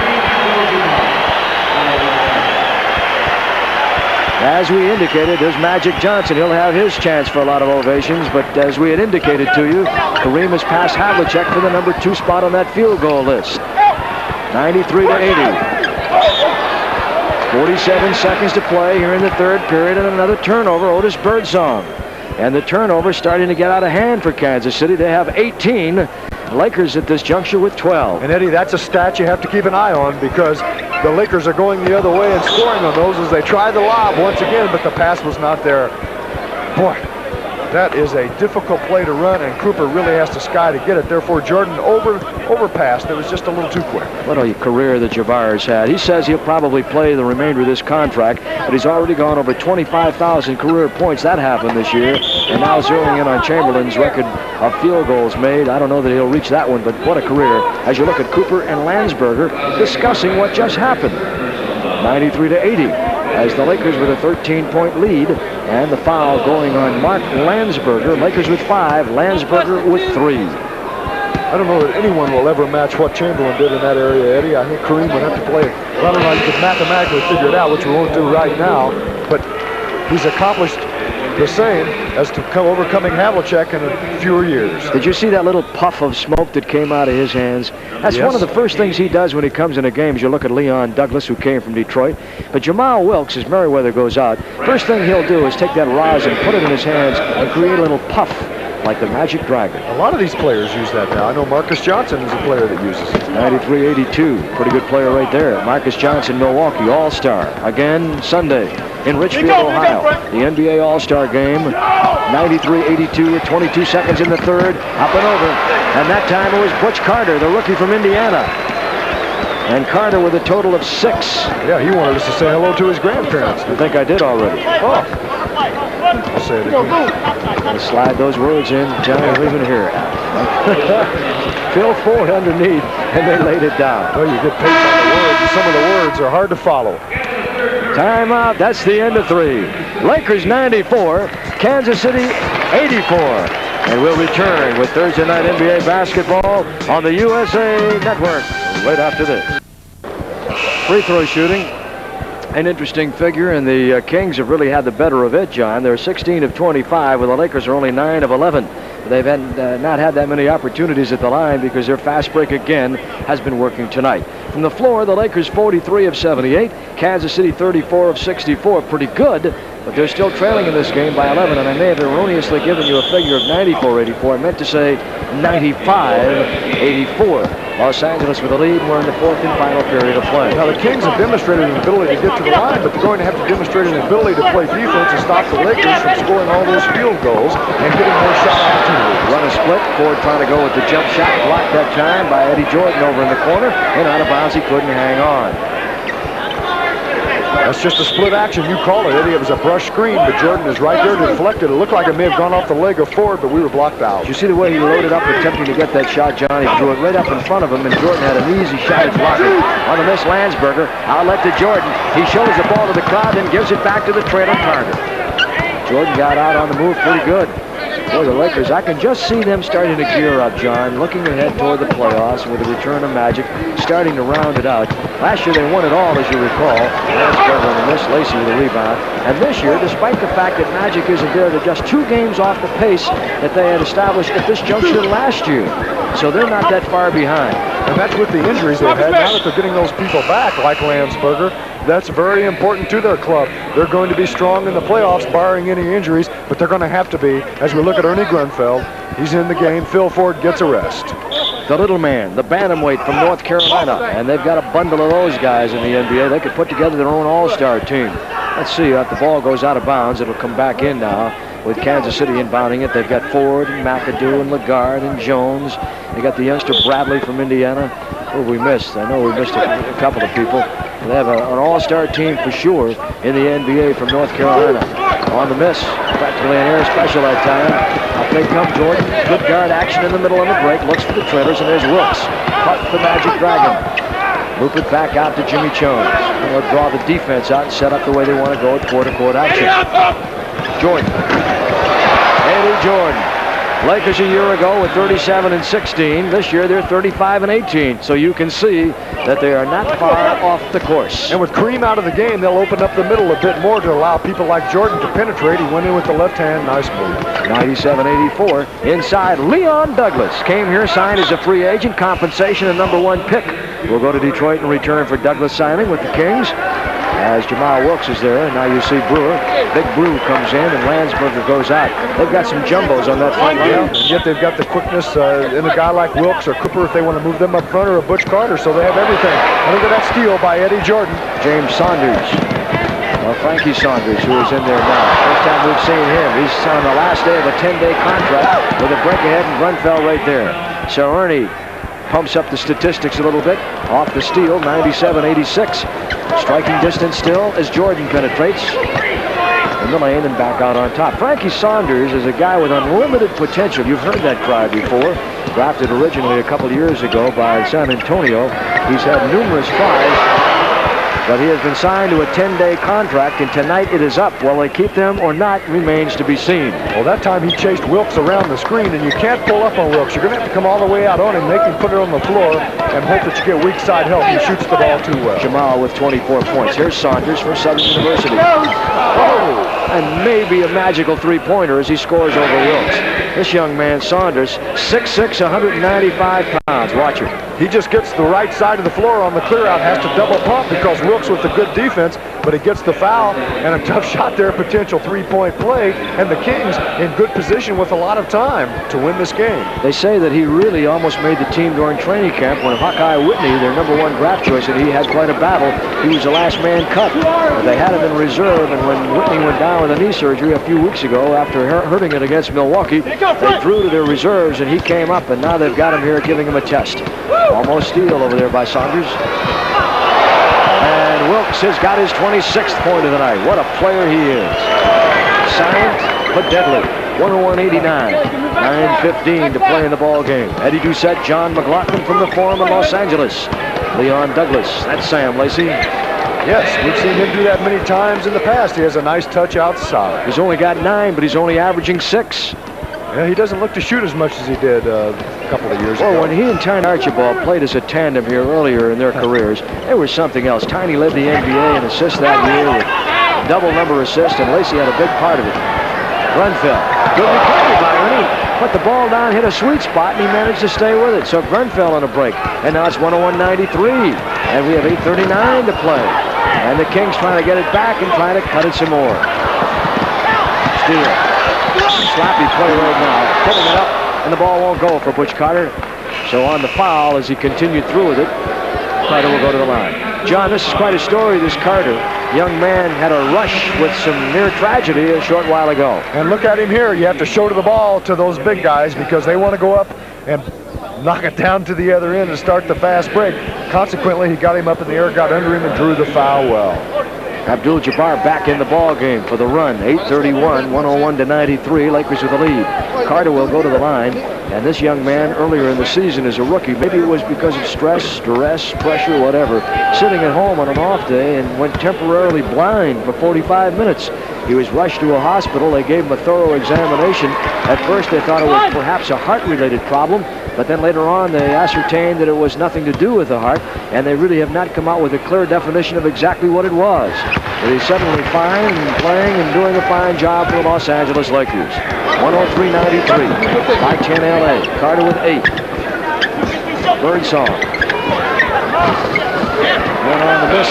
D: As we indicated, there's Magic Johnson. He'll have his chance for a lot of ovations, but as we had indicated to you, Kareem has passed Havlicek for the number 2 spot on that field goal list. 93-80. 47 seconds to play here in the third period, and another turnover, Otis Birdsong. And the turnover starting to get out of hand for Kansas City. They have 18. Lakers at this juncture with 12.
E: And Eddie, that's a stat you have to keep an eye on because the Lakers are going the other way and scoring on those as they try the lob once again, but the pass was not there. Boy, that is a difficult play to run, and Cooper really has to sky to get it. Therefore, Jordan overpassed. It was just a little too quick.
D: What a career that Jabbar has had. He says he'll probably play the remainder of this contract, but he's already gone over 25,000 career points. That happened this year, and now zeroing in on Chamberlain's record of field goals made. I don't know that he'll reach that one, but what a career. As you look at Cooper and Landsberger discussing what just happened. 93-80. As the Lakers with a 13-point lead, and the foul going on Mark Landsberger. Lakers with 5, Landsberger with 3.
E: I don't know that anyone will ever match what Chamberlain did in that area, Eddie. I think Kareem would have to play. Well, I don't know how you could mathematically figure it out, which we won't do right now, but he's accomplished the same as to overcoming Havlicek in a few years.
D: Did you see that little puff of smoke that came out of his hands? That's one of the first things he does when he comes into games. You look at Leon Douglas, who came from Detroit. But Jamal Wilkes, as Merriweather goes out, first thing he'll do is take that rosin, put it in his hands, and create a little puff like the Magic Dragon.
E: A lot of these players use that now. I know Marcus Johnson is a player that uses it.
D: 93-82, pretty good player right there. Marcus Johnson, Milwaukee, All-Star. Again, Sunday in Richfield, Ohio. The NBA All-Star game, 93-82 with 22 seconds in the third, up and over. And that time it was Butch Carter, the rookie from Indiana. And Carter with a total of 6.
E: Yeah, he wanted us to say hello to his grandparents.
D: I think I did already.
E: Oh. I'll say it again.
D: I'll slide those words in. Johnny leaving here. Phil Ford underneath, and they laid it down.
E: Well, you get paid by the words, and some of the words are hard to follow.
D: Timeout. That's the end of 3. Lakers 94, Kansas City 84. And we'll return with Thursday night NBA basketball on the USA Network right after this. Free throw shooting. An interesting figure, and the Kings have really had the better of it, John. They're 16 of 25, while the Lakers are only 9 of 11. They've not had that many opportunities at the line because their fast break again has been working tonight. From the floor, the Lakers 43 of 78, Kansas City 34 of 64. Pretty good, but they're still trailing in this game by 11, and I may have erroneously given you a figure of 94-84. I meant to say 95-84. Los Angeles with the lead, and we're in the 4th and final period of play.
E: Now, the Kings have demonstrated an ability to get to the line, but they're going to have to demonstrate an ability to play defense and stop the Lakers from scoring all those field goals and getting more shot opportunities.
D: Run a split. Ford trying to go with the jump shot. Blocked that time by Eddie Jordan over in the corner, and out of bounds. He couldn't hang on.
E: That's just a split action. You call it, Eddie. It was a brush screen, but Jordan is right there to deflect it. It looked like it may have gone off the leg of Ford, but we were blocked out.
D: Did you see the way he loaded up attempting to get that shot, John? He threw it right up in front of him, and Jordan had an easy shot at blocking. On the miss, Landsberger. Outlet to Jordan. He shows the ball to the crowd and gives it back to the trailer Carter. Jordan got out on the move pretty good. Boy, the Lakers, I can just see them starting to gear up, John, looking ahead toward the playoffs with the return of Magic, starting to round it out. Last year they won it all, as you recall. Landsberger on the miss, Lacey with a rebound. And this year, despite the fact that Magic isn't there, they're just 2 games off the pace that they had established at this juncture last year. So they're not that far behind.
E: And that's with the injuries they've had. Now that they're getting those people back, like Landsberger, that's very important to their club. They're going to be strong in the playoffs, barring any injuries, but they're going to have to be. As we look at Ernie Grunfeld, he's in the game. Phil Ford gets a rest.
D: The little man, the bantamweight from North Carolina, and they've got a bundle of those guys in the NBA. They could put together their own all-star team. Let's see, if the ball goes out of bounds, it'll come back in now with Kansas City inbounding it. They've got Ford and McAdoo and Lagarde and Jones. They got the youngster Bradley from Indiana. Who we missed? I know we missed a couple of people. They have an all-star team for sure in the NBA from North Carolina. On the miss, practically an air special that time. Up they come, Jordan. Good guard action in the middle of the break. Looks for the trailers, and there's Wilkes. Cut the Magic Dragon. Move it back out to Jimmy Jones. They'll draw the defense out and set up the way they want to go at quarter-court action. Jordan. Eddie Jordan. Lakers a year ago were 37-16. This year they're 35-18. So you can see that they are not far off the course.
E: And with Kareem out of the game, they'll open up the middle a bit more to allow people like Jordan to penetrate. He went in with the left hand. Nice move.
D: 97-84. Inside, Leon Douglas came here, signed as a free agent. Compensation, a #1 pick. We'll go to Detroit in return for Douglas signing with the Kings. As Jamal Wilkes is there, and now you see Brewer. Big Brew comes in, and Landsberger goes out. They've got some jumbos on that front line.
E: And yet they've got the quickness in a guy like Wilkes or Cooper if they want to move them up front, or a Butch Carter, so they have everything. And look at that steal by Eddie Jordan.
D: James Saunders. Well, Frankie Saunders, who is in there now. First time we've seen him. He's on the last day of a 10-day contract with a break ahead, and Grunfeld right there. So Ernie pumps up the statistics a little bit. Off the steal, 97-86. Striking distance still as Jordan penetrates in the lane and back out on top. Frankie Saunders is a guy with unlimited potential. You've heard that cry before. Drafted originally a couple years ago by San Antonio. He's had numerous tries, but he has been signed to a 10-day contract, and tonight it is up. Will they keep them or not remains to be seen.
E: Well, that time he chased Wilkes around the screen, and you can't pull up on Wilkes. You're going to have to come all the way out on him, make him put it on the floor, and hope that you get weak side help. He shoots the ball too well.
D: Jamal with 24 points. Here's Saunders from Southern University. Oh, and maybe a magical three-pointer as he scores over Wilkes. This young man, Saunders, 6'6", 195 pounds. Watch him.
E: He just gets the right side of the floor on the clear out, has to double pump because Wilkes with the good defense, but he gets the foul and a tough shot there, potential three-point play, and the Kings in good position with a lot of time to win this game.
D: They say that he really almost made the team during training camp when Hawkeye Whitney, their #1 draft choice, and he had quite a battle. He was the last man cut. But they had him in reserve, and when Whitney went down with a knee surgery a few weeks ago after hurting it against Milwaukee, they threw to their reserves, and he came up, and now they've got him here giving him a test. Almost steal over there by Saunders. And Wilkes has got his 26th point of the night. What a player he is. Silent but deadly. 101-89. 9:15 to play in the ball game. Eddie Doucette, John McLaughlin from the Forum in Los Angeles. Leon Douglas. That's Sam Lacey.
E: Yes, we've seen him do that many times in the past. He has a nice touch outside.
D: He's only got 9, but he's only averaging 6.
E: Yeah, he doesn't look to shoot as much as he did a couple of years ago.
D: When he and Tiny Archibald played as a tandem here earlier in their careers, there was something else. Tiny led the NBA in assists that year with double-number assists, and Lacey had a big part of it. Grunfeld, good recovery by Ernie. Put the ball down, hit a sweet spot, and he managed to stay with it. So Grunfeld on a break, and now it's 101-93, and we have 8:39 to play. And the Kings trying to get it back and trying to cut it some more. Steal. Sloppy play right now, putting it up, and the ball won't go for Butch Carter. So on the foul, as he continued through with it, Carter will go to the line. John, this is quite a story, this Carter. Young man had a rush with some near tragedy a short while ago.
E: And look at him here. You have to shoulder the ball to those big guys because they want to go up and knock it down to the other end and start the fast break. Consequently, he got him up in the air, got under him, and drew the foul well.
D: Abdul-Jabbar back in the ball game for the run. 8:31, 101-93. Lakers with the lead. Carter will go to the line, and this young man earlier in the season is a rookie. Maybe it was because of stress, duress, pressure, whatever. Sitting at home on an off day and went temporarily blind for 45 minutes. He was rushed to a hospital. They gave him a thorough examination. At first they thought it was perhaps a heart-related problem, but then later on they ascertained that it was nothing to do with the heart, and they really have not come out with a clear definition of exactly what it was. But he's suddenly fine and playing and doing a fine job for the Los Angeles Lakers. 103-93 by 10 LA. Carter with 8. Birdsong. And on the miss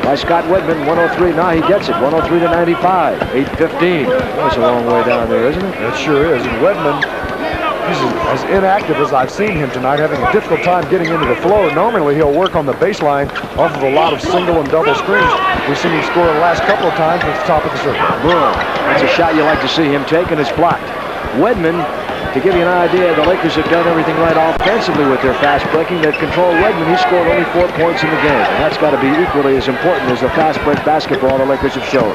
D: by Scott Wedman, 103. Now he gets it, 103-95, 8:15. That's a long way down there, isn't it?
E: It sure is. And Wedman, he's as inactive as I've seen him tonight, having a difficult time getting into the flow. Normally he'll work on the baseline off of a lot of single and double screens. We've seen him score the last couple of times at the top of the circle.
D: Boom. That's a shot you like to see him take, and it's blocked. Wedman, to give you an idea, the Lakers have done everything right offensively with their fast breaking. They've controlled Wedman. He scored only 4 points in the game, and that's got to be equally as important as the fast break basketball the Lakers have shown.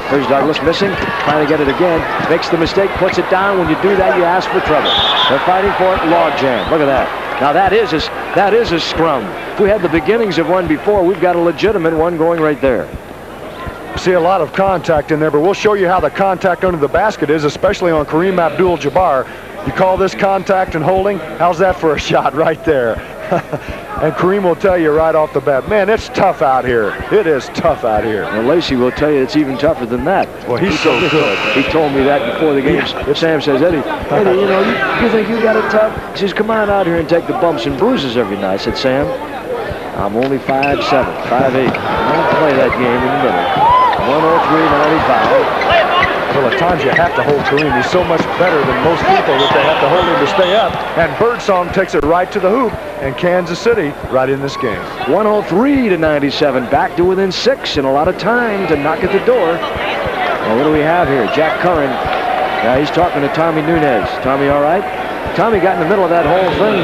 D: There's Douglas missing, trying to get it again. Makes the mistake, puts it down. When you do that, you ask for trouble. They're fighting for it. Log jam. Look at that. Now that is a scrum. If we had the beginnings of one before, we've got a legitimate one going right there.
E: See a lot of contact in there, but we'll show you how the contact under the basket is, especially on Kareem Abdul-Jabbar. You call this contact and holding? How's that for a shot right there? And Kareem will tell you right off the bat, man, it's tough out here. It is tough out here.
D: Well, Lacey will tell you it's even tougher than that.
E: Well, he's so good.
D: He told me that before the game. Yeah. Sam says, Eddie, you know, you think you got it tough? He says, come on out here and take the bumps and bruises every night. I said, Sam, I'm only 5'7", 5'8". I don't play that game in the middle. 103-95.
E: Well, at times you have to hold Kareem. He's so much better than most people that they have to hold him to stay up. And Birdsong takes it right to the hoop, and Kansas City right in this game.
D: 103-97, back to within 6, and a lot of time to knock at the door. Well, what do we have here? Jack Curran. Now he's talking to Tommy Nunez. Tommy, all right? Tommy got in the middle of that whole thing,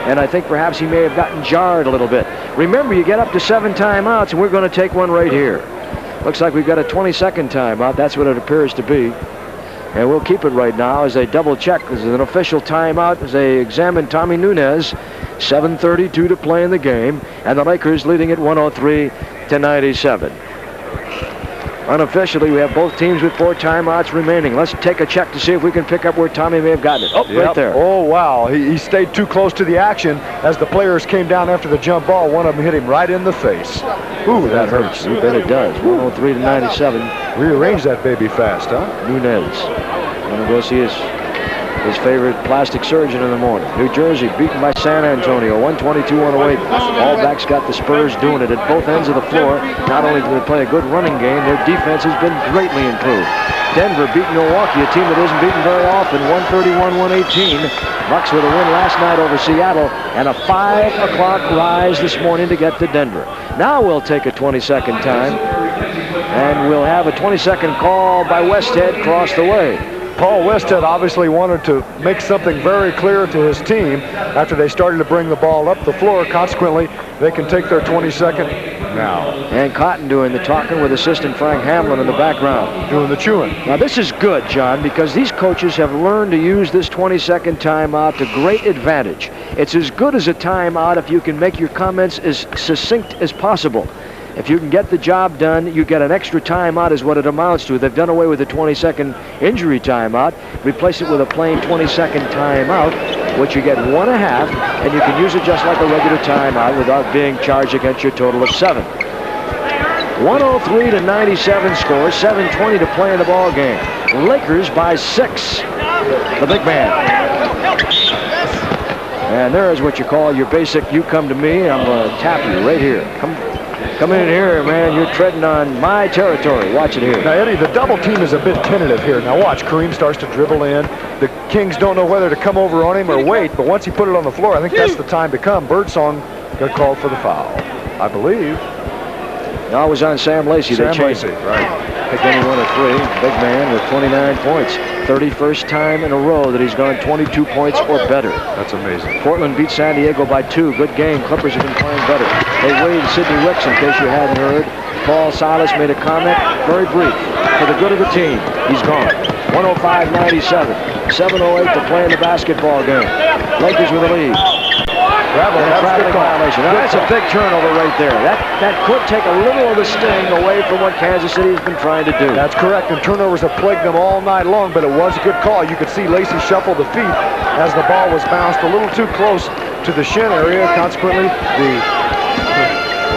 D: and I think perhaps he may have gotten jarred a little bit. Remember, you get up to 7 timeouts, and we're going to take one right here. Looks like we've got a 20-second timeout. That's what it appears to be. And we'll keep it right now as they double check. This is an official timeout as they examine Tommy Nunez. 7:32 to play in the game. And the Lakers leading at 103-97. Unofficially, we have both teams with 4 timeouts remaining. Let's take a check to see if we can pick up where Tommy may have gotten it. Oh, yep. Right there.
E: Oh, wow. He stayed too close to the action as the players came down after the jump ball. One of them hit him right in the face. Ooh, that hurts.
D: You bet it does. 103-97.
E: Rearrange that baby fast, huh?
D: Nunez. Gonna go see his favorite plastic surgeon in the morning. New Jersey beaten by San Antonio, 122-108. All backs got the Spurs doing it at both ends of the floor. Not only do they play a good running game, their defense has been greatly improved. Denver beating Milwaukee, a team that isn't beaten very often, 131-118. Bucks with a win last night over Seattle, and a 5 o'clock rise this morning to get to Denver. Now we'll take a 20-second time, and we'll have a 20-second call by Westhead across the way.
E: Paul Westhead obviously wanted to make something very clear to his team after they started to bring the ball up the floor. Consequently, they can take their 20-second now.
D: And Cotton doing the talking with assistant Frank Hamlin in the background.
E: Doing the chewing.
D: Now this is good, John, because these coaches have learned to use this 20-second timeout to great advantage. It's as good as a timeout if you can make your comments as succinct as possible. If you can get the job done, you get an extra timeout is what it amounts to. They've done away with the 20-second injury timeout. Replace it with a plain 20-second timeout, which you get 1.5, and you can use it just like a regular timeout without being charged against your total of 7. 103-97 score, 7:20 to play in the ball game. Lakers by 6. The big man. And there is what you call your basic, you come to me, I'm going to tap you right here. Come in here, man. You're treading on my territory. Watch it here.
E: Now, Eddie, the double team is a bit tentative here. Now, watch. Kareem starts to dribble in. The Kings don't know whether to come over on him or wait, but once he put it on the floor, I think that's the time to come. Birdsong got called for the foul, I believe.
D: No, it was on Sam Lacey.
E: Sam
D: they changed
E: Lacey,
D: it.
E: right.
D: Picked any one of 3. Big man with 29 points. 31st time in a row that he's gone 22 points or better.
E: That's amazing.
D: Portland beat San Diego by 2. Good game. Clippers have been playing better. They waived Sidney Wicks, in case you hadn't heard. Paul Silas made a comment, very brief, for the good of the team. He's gone. 105-97. 7:08 to play in the basketball game. Lakers with the lead. Traveling violation. Now, that's a big turnover right there. That could take a little of the sting away from what Kansas City has been trying to do.
E: That's correct, and turnovers have plagued them all night long, but it was a good call. You could see Lacey shuffle the feet as the ball was bounced a little too close to the shin area. Consequently, the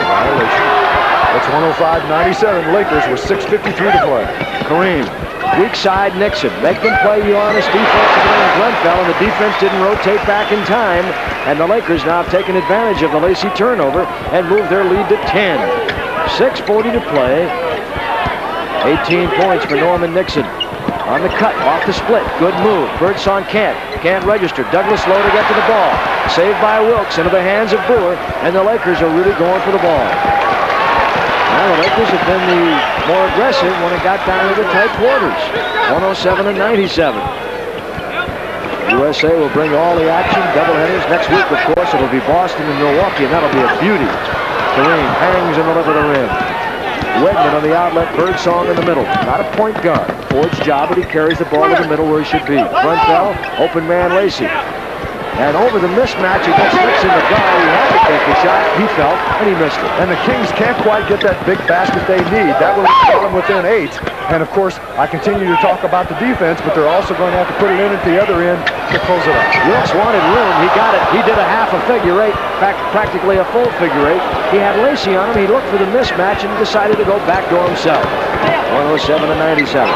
E: violation. It's 105-97. Lakers with 6:53 to play.
D: Kareem. Weak side Nixon. Make them play the honest defense against Glenfell, and the defense didn't rotate back in time. And the Lakers now have taken advantage of the Lacey turnover and moved their lead to 10. 6:40 to play. 18 points for Norman Nixon. On the cut, off the split. Good move. Birdsong can't register. Douglas low to get to the ball. Saved by Wilkes into the hands of Brewer, and the Lakers are really going for the ball. Well, the Lakers have been the more aggressive when it got down to the tight quarters. 107-97. USA will bring all the action, doubleheaders. Next week, of course, it'll be Boston and Milwaukee, and that'll be a beauty. Kareem hangs in the lip of the rim. Wedman on the outlet, Birdsong in the middle. Not a point guard. Ford's job, but he carries the ball to the middle where he should be. Frontfell, open man Lacey. And over the mismatch against Nixon, the guy who had to take the shot, he felt, and he missed it.
E: And the Kings can't quite get that big basket they need. That will put them within 8. And, of course, I continue to talk about the defense, but they're also going to have to put it in at the other end to close it up.
D: Wilkes wanted room. He got it. He did a half a figure 8, practically a full figure 8. He had Lacey on him. He looked for the mismatch and decided to go backdoor himself. 107-97.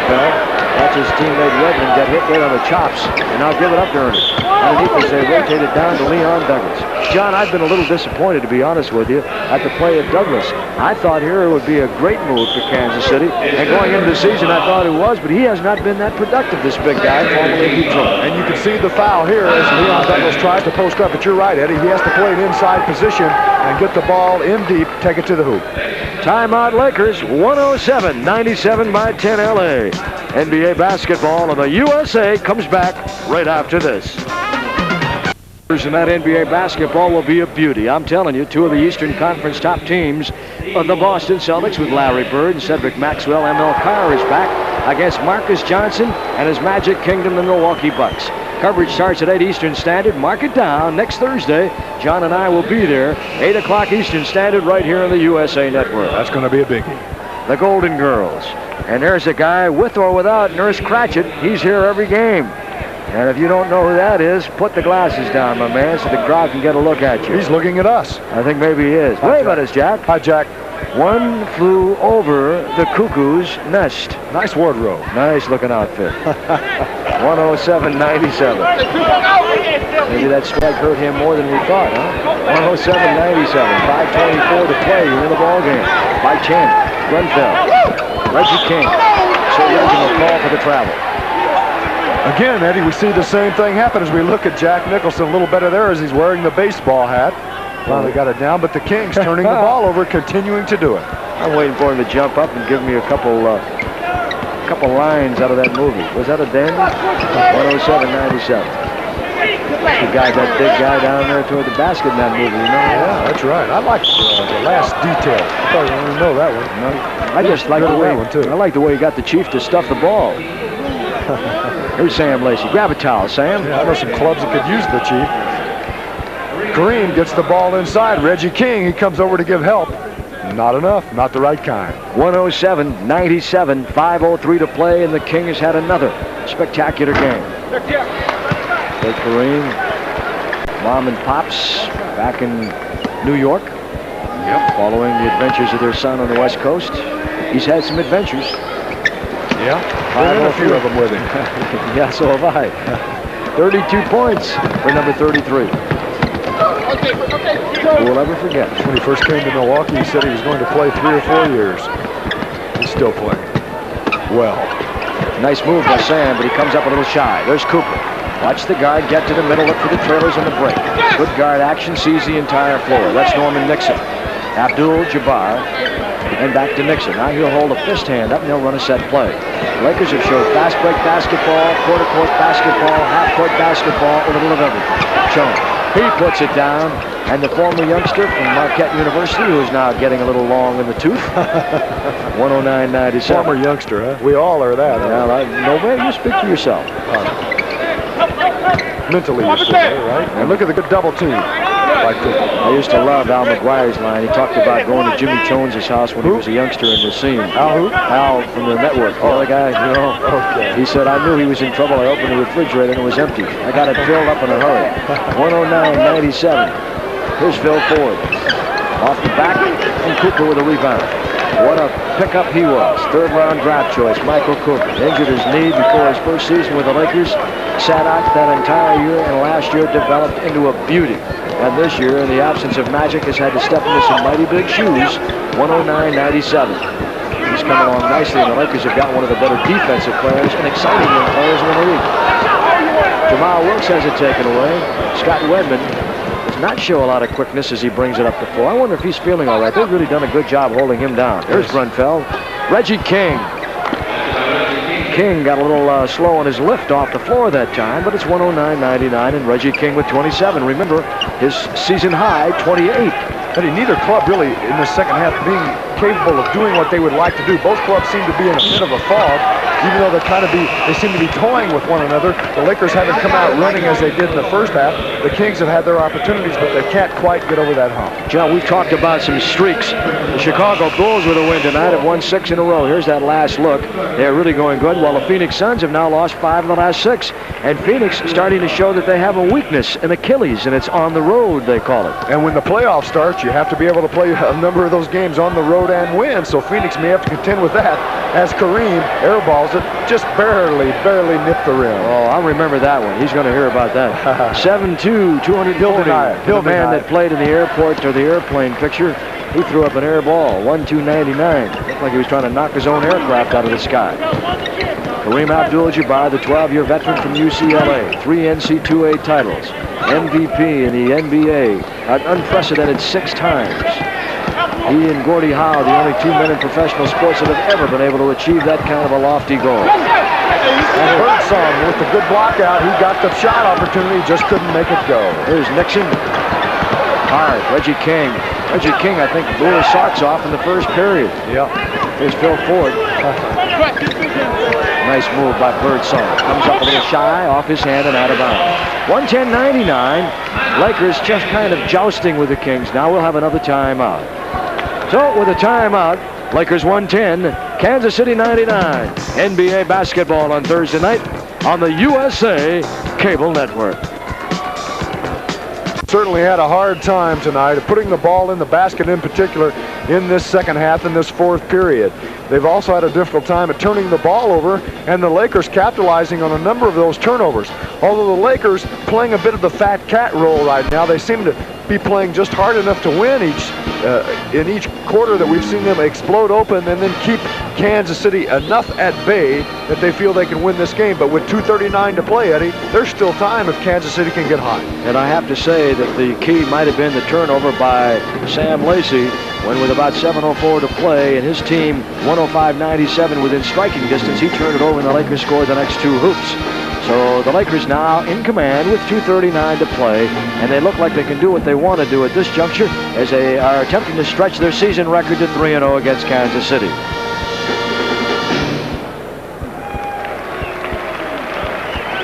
D: Fell. Watch his teammate Redmond get hit right on the chops, and now give it up to Ernest. Underneath as they rotated down to Leon Douglas. John, I've been a little disappointed, to be honest with you, at the play of Douglas. I thought here it would be a great move for Kansas City, and going into the season I thought it was, but he has not been that productive, this big guy, formerly in Detroit.
E: And you can see the foul here as Leon Douglas tries to post up, but you're right, Eddie. He has to play an inside position and get the ball in deep, take it to the hoop.
D: Timeout Lakers, 107-97 by 10 LA. NBA basketball, and the USA comes back right after this. And that NBA basketball will be a beauty. I'm telling you, 2 of the Eastern Conference top teams, the Boston Celtics with Larry Bird and Cedric Maxwell. ML Carr is back against Marcus Johnson and his Magic Kingdom, the Milwaukee Bucks. Coverage starts at 8 Eastern Standard. Mark it down. Next Thursday, John and I will be there, 8 o'clock Eastern Standard, right here on the USA Network.
E: That's going to be a biggie.
D: The Golden Girls. And there's a guy with or without Nurse Cratchit. He's here every game. And if you don't know who that is, put the glasses down, my man, so the crowd can get a look at you.
E: He's looking at us.
D: I think maybe he is. Wave at us, Jack.
E: Hi, Jack.
D: One flew over the cuckoo's nest.
E: Nice wardrobe.
D: Nice looking outfit. 107.97. Maybe that strike hurt him more than we thought, huh? 107.97. 5:24 to play in the ball game. By 10. Grunfeld. Reggie King. So the original call for the travel.
E: Again, Eddie, we see the same thing happen as we look at Jack Nicholson. A little better there as he's wearing the baseball hat. Finally got it down, but the Kings turning the ball over, continuing to do it.
D: I'm waiting for him to jump up and give me a couple lines out of that movie. Was that a dandy? 107.97. The guy, that big guy down there toward the basket in that movie, you know?
E: Yeah, that's right. I like the last detail. I thought you didn't know that one.
D: No, I just like the way one too. I like the way he got the Chief to stuff the ball. Here's Sam Lacey. Grab a towel, Sam.
E: Yeah, I know some clubs that could use the Chief. Kareem gets the ball inside. Reggie King, he comes over to give help. Not enough, not the right kind.
D: 107.97, 5:03 to play, and the Kings had another spectacular game. Big Kareem, Mom and Pops back in New York. Yep. Following the adventures of their son on the West Coast. He's had some adventures.
E: Yeah, I've had a few of them with him.
D: Yeah, so have I. 32 points for number 33. Who will ever forget?
E: When he first came to Milwaukee, he said he was going to play 3 or 4 years. He's still playing. Well.
D: Nice move by Sam, but he comes up a little shy. There's Cooper. Watch the guard get to the middle, look for the trailers on the break. Good guard action, sees the entire floor. That's Norman Nixon. Abdul-Jabbar, and back to Nixon. Now he'll hold a fist hand up and he'll run a set play. The Lakers have showed fast break basketball, quarter-court basketball, half-court basketball, a little of everything. Shown. He puts it down, and the former youngster from Marquette University, who is now getting a little long in the tooth. 109.97.
E: Former youngster, huh? We all are that.
D: Yeah, no way, you speak for yourself.
E: Mentally, you're still there, right? And look at the good double team.
D: I used to love Al McGuire's line. He talked about going to Jimmy Jones's house when he was a youngster in the scene.
E: Al who?
D: Al from the network. The other guy, you know. Okay. He said, I knew he was in trouble. I opened the refrigerator and it was empty. I got it filled up in a hurry. 109.97. Here's Phil Ford. Off the back, and Cooper with a rebound. What a pickup he was. Third-round draft choice, Michael Cooper. Injured his knee before his first season with the Lakers. Sat out that entire year, and last year developed into a beauty. And this year, in the absence of Magic, has had to step into some mighty big shoes. 109.97. He's coming along nicely, and the Lakers have got one of the better defensive players and exciting young players in the league. Jamal Wilkes has it taken away. Scott Wedman does not show a lot of quickness as he brings it up the floor. I wonder if he's feeling all right. They've really done a good job holding him down. There's Grunfeld. Reggie King. King got a little slow on his lift off the floor that time, but it's 109.99, and Reggie King with 27. Remember, his season high, 28.
E: Eddie, neither club really in the second half being capable of doing what they would like to do. Both clubs seem to be in a bit of a fog, even though they seem to be toying with one another. The Lakers haven't come out running as they did in the first half. The Kings have had their opportunities, but they can't quite get over that hump.
D: John, we've talked about some streaks. The Chicago Bulls with a win tonight have won 6 in a row. Here's that last look. They're really going good, while the Phoenix Suns have now lost 5 of the last 6. And Phoenix starting to show that they have a weakness, an Achilles, and it's on the road, they call it.
E: And when the playoffs start, you have to be able to play a number of those games on the road and win. So Phoenix may have to contend with that as Kareem airballs it, just barely nipped the rim.
D: Oh, I'll remember that one. He's going to hear about that. 7'2", 240. The man that played in the airport or the airplane picture, he threw up an air ball, 1-2-99. Looked like he was trying to knock his own aircraft out of the sky. Kareem Abdul-Jabbar, the 12-year veteran from UCLA, 3 NC2A titles, MVP in the NBA, an unprecedented 6 times. He and Gordie Howe, the only 2 men in professional sports that have ever been able to achieve that kind of a lofty goal.
E: And Birdsong with the good block out, he got the shot opportunity, just couldn't make it go.
D: Here's Nixon. Hard, Reggie King. Reggie King, I think, blew his socks off in the first period.
E: Yeah.
D: Here's Phil Ford. Nice move by Birdsong. Comes up a little shy, off his hand and out of bounds. 110.99. Lakers just kind of jousting with the Kings. Now we'll have another timeout. So with a timeout, Lakers 110, Kansas City 99. NBA basketball on Thursday night on the USA Cable Network.
E: Certainly had a hard time tonight of putting the ball in the basket in particular. in this second half, in this fourth period. They've also had a difficult time at turning the ball over, and the Lakers capitalizing on a number of those turnovers. Although the Lakers playing a bit of the fat cat role right now, they seem to be playing just hard enough to win in each quarter that we've seen them explode open and then keep Kansas City enough at bay that they feel they can win this game. But with 2:39 to play, Eddie, there's still time if Kansas City can get hot.
D: And I have to say that the key might have been the turnover by Sam Lacey when with about 7:04 to play and his team 105-97 within striking distance, he turned it over and the Lakers scored the next two hoops. So the Lakers now in command with 2:39 to play, and they look like they can do what they want to do at this juncture as they are attempting to stretch their season record to 3-0 against Kansas City.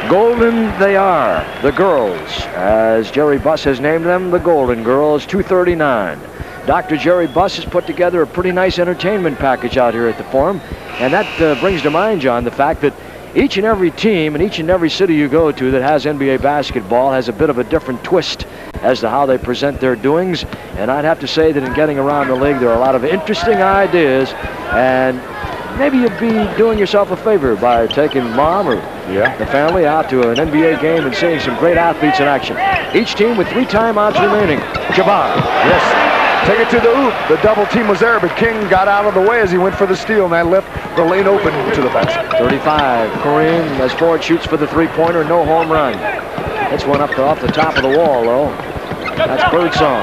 D: Golden they are, the girls, as Jerry Buss has named them, the Golden Girls, 2:39. Dr. Jerry Buss has put together a pretty nice entertainment package out here at the Forum, and that brings to mind, John, the fact that each and every team in each and every city you go to that has NBA basketball has a bit of a different twist as to how they present their doings. And I'd have to say that in getting around the league, there are a lot of interesting ideas. And maybe you'd be doing yourself a favor by taking mom or the family out to an NBA game and seeing some great athletes in action. Each team with 3 timeouts remaining. Jabbar.
E: Yes. Take it to the hoop. The double team was there, but King got out of the way as he went for the steal, and that left the lane open to the basket.
D: 35. Kareem, as Ford shoots for the three-pointer, no home run. That's one up off the top of the wall, though. That's Birdsong.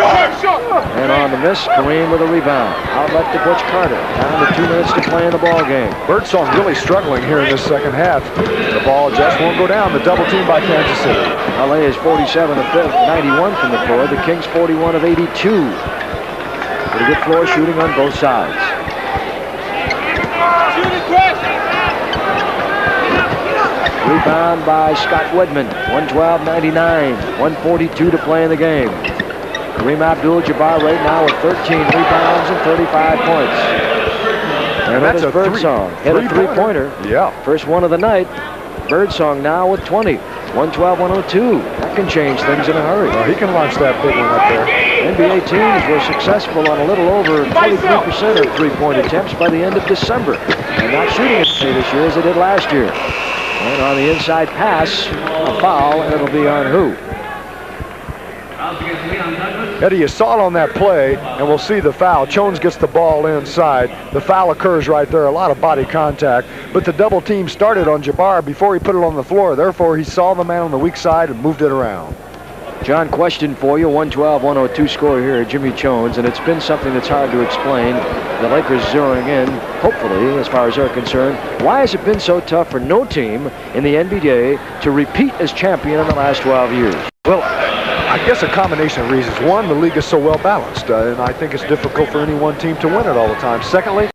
D: And on the miss, Kareem with a rebound. Outlet to Butch Carter. Down to 2 minutes to play in the ball game.
E: Birdsong really struggling here in this second half. The ball just won't go down. The double team by Kansas City.
D: LA is 47 of 91 from the floor. The Kings 41 of 82. Pretty good floor shooting on both sides. Rebound by Scott Woodman. 112-99. 142 to play in the game. Kareem Abdul-Jabbar right now with 13 rebounds and 35 points. And that is Birdsong. Hit a three-pointer.
E: Yeah.
D: First one of the night. Birdsong now with 20. 112-102. That can change things in a hurry.
E: Well, he can launch that big one up there.
D: NBA teams were successful on a little over 23% of three-point attempts by the end of December. And not shooting as many this year as they did last year. And on the inside pass, a foul, and it'll be on who?
E: Eddie, you saw it on that play, and we'll see the foul. Jones gets the ball inside. The foul occurs right there, a lot of body contact. But the double team started on Jabbar before he put it on the floor. Therefore, he saw the man on the weak side and moved it around.
D: John, question for you. 112-102 score here, Jimmy Jones, and it's been something that's hard to explain. The Lakers zeroing in, hopefully, as far as they're concerned. Why has it been so tough for no team in the NBA to repeat as champion in the last 12 years?
E: Well, I guess a combination of reasons. One, the league is so well balanced, and I think it's difficult for any one team to win it all the time. Secondly,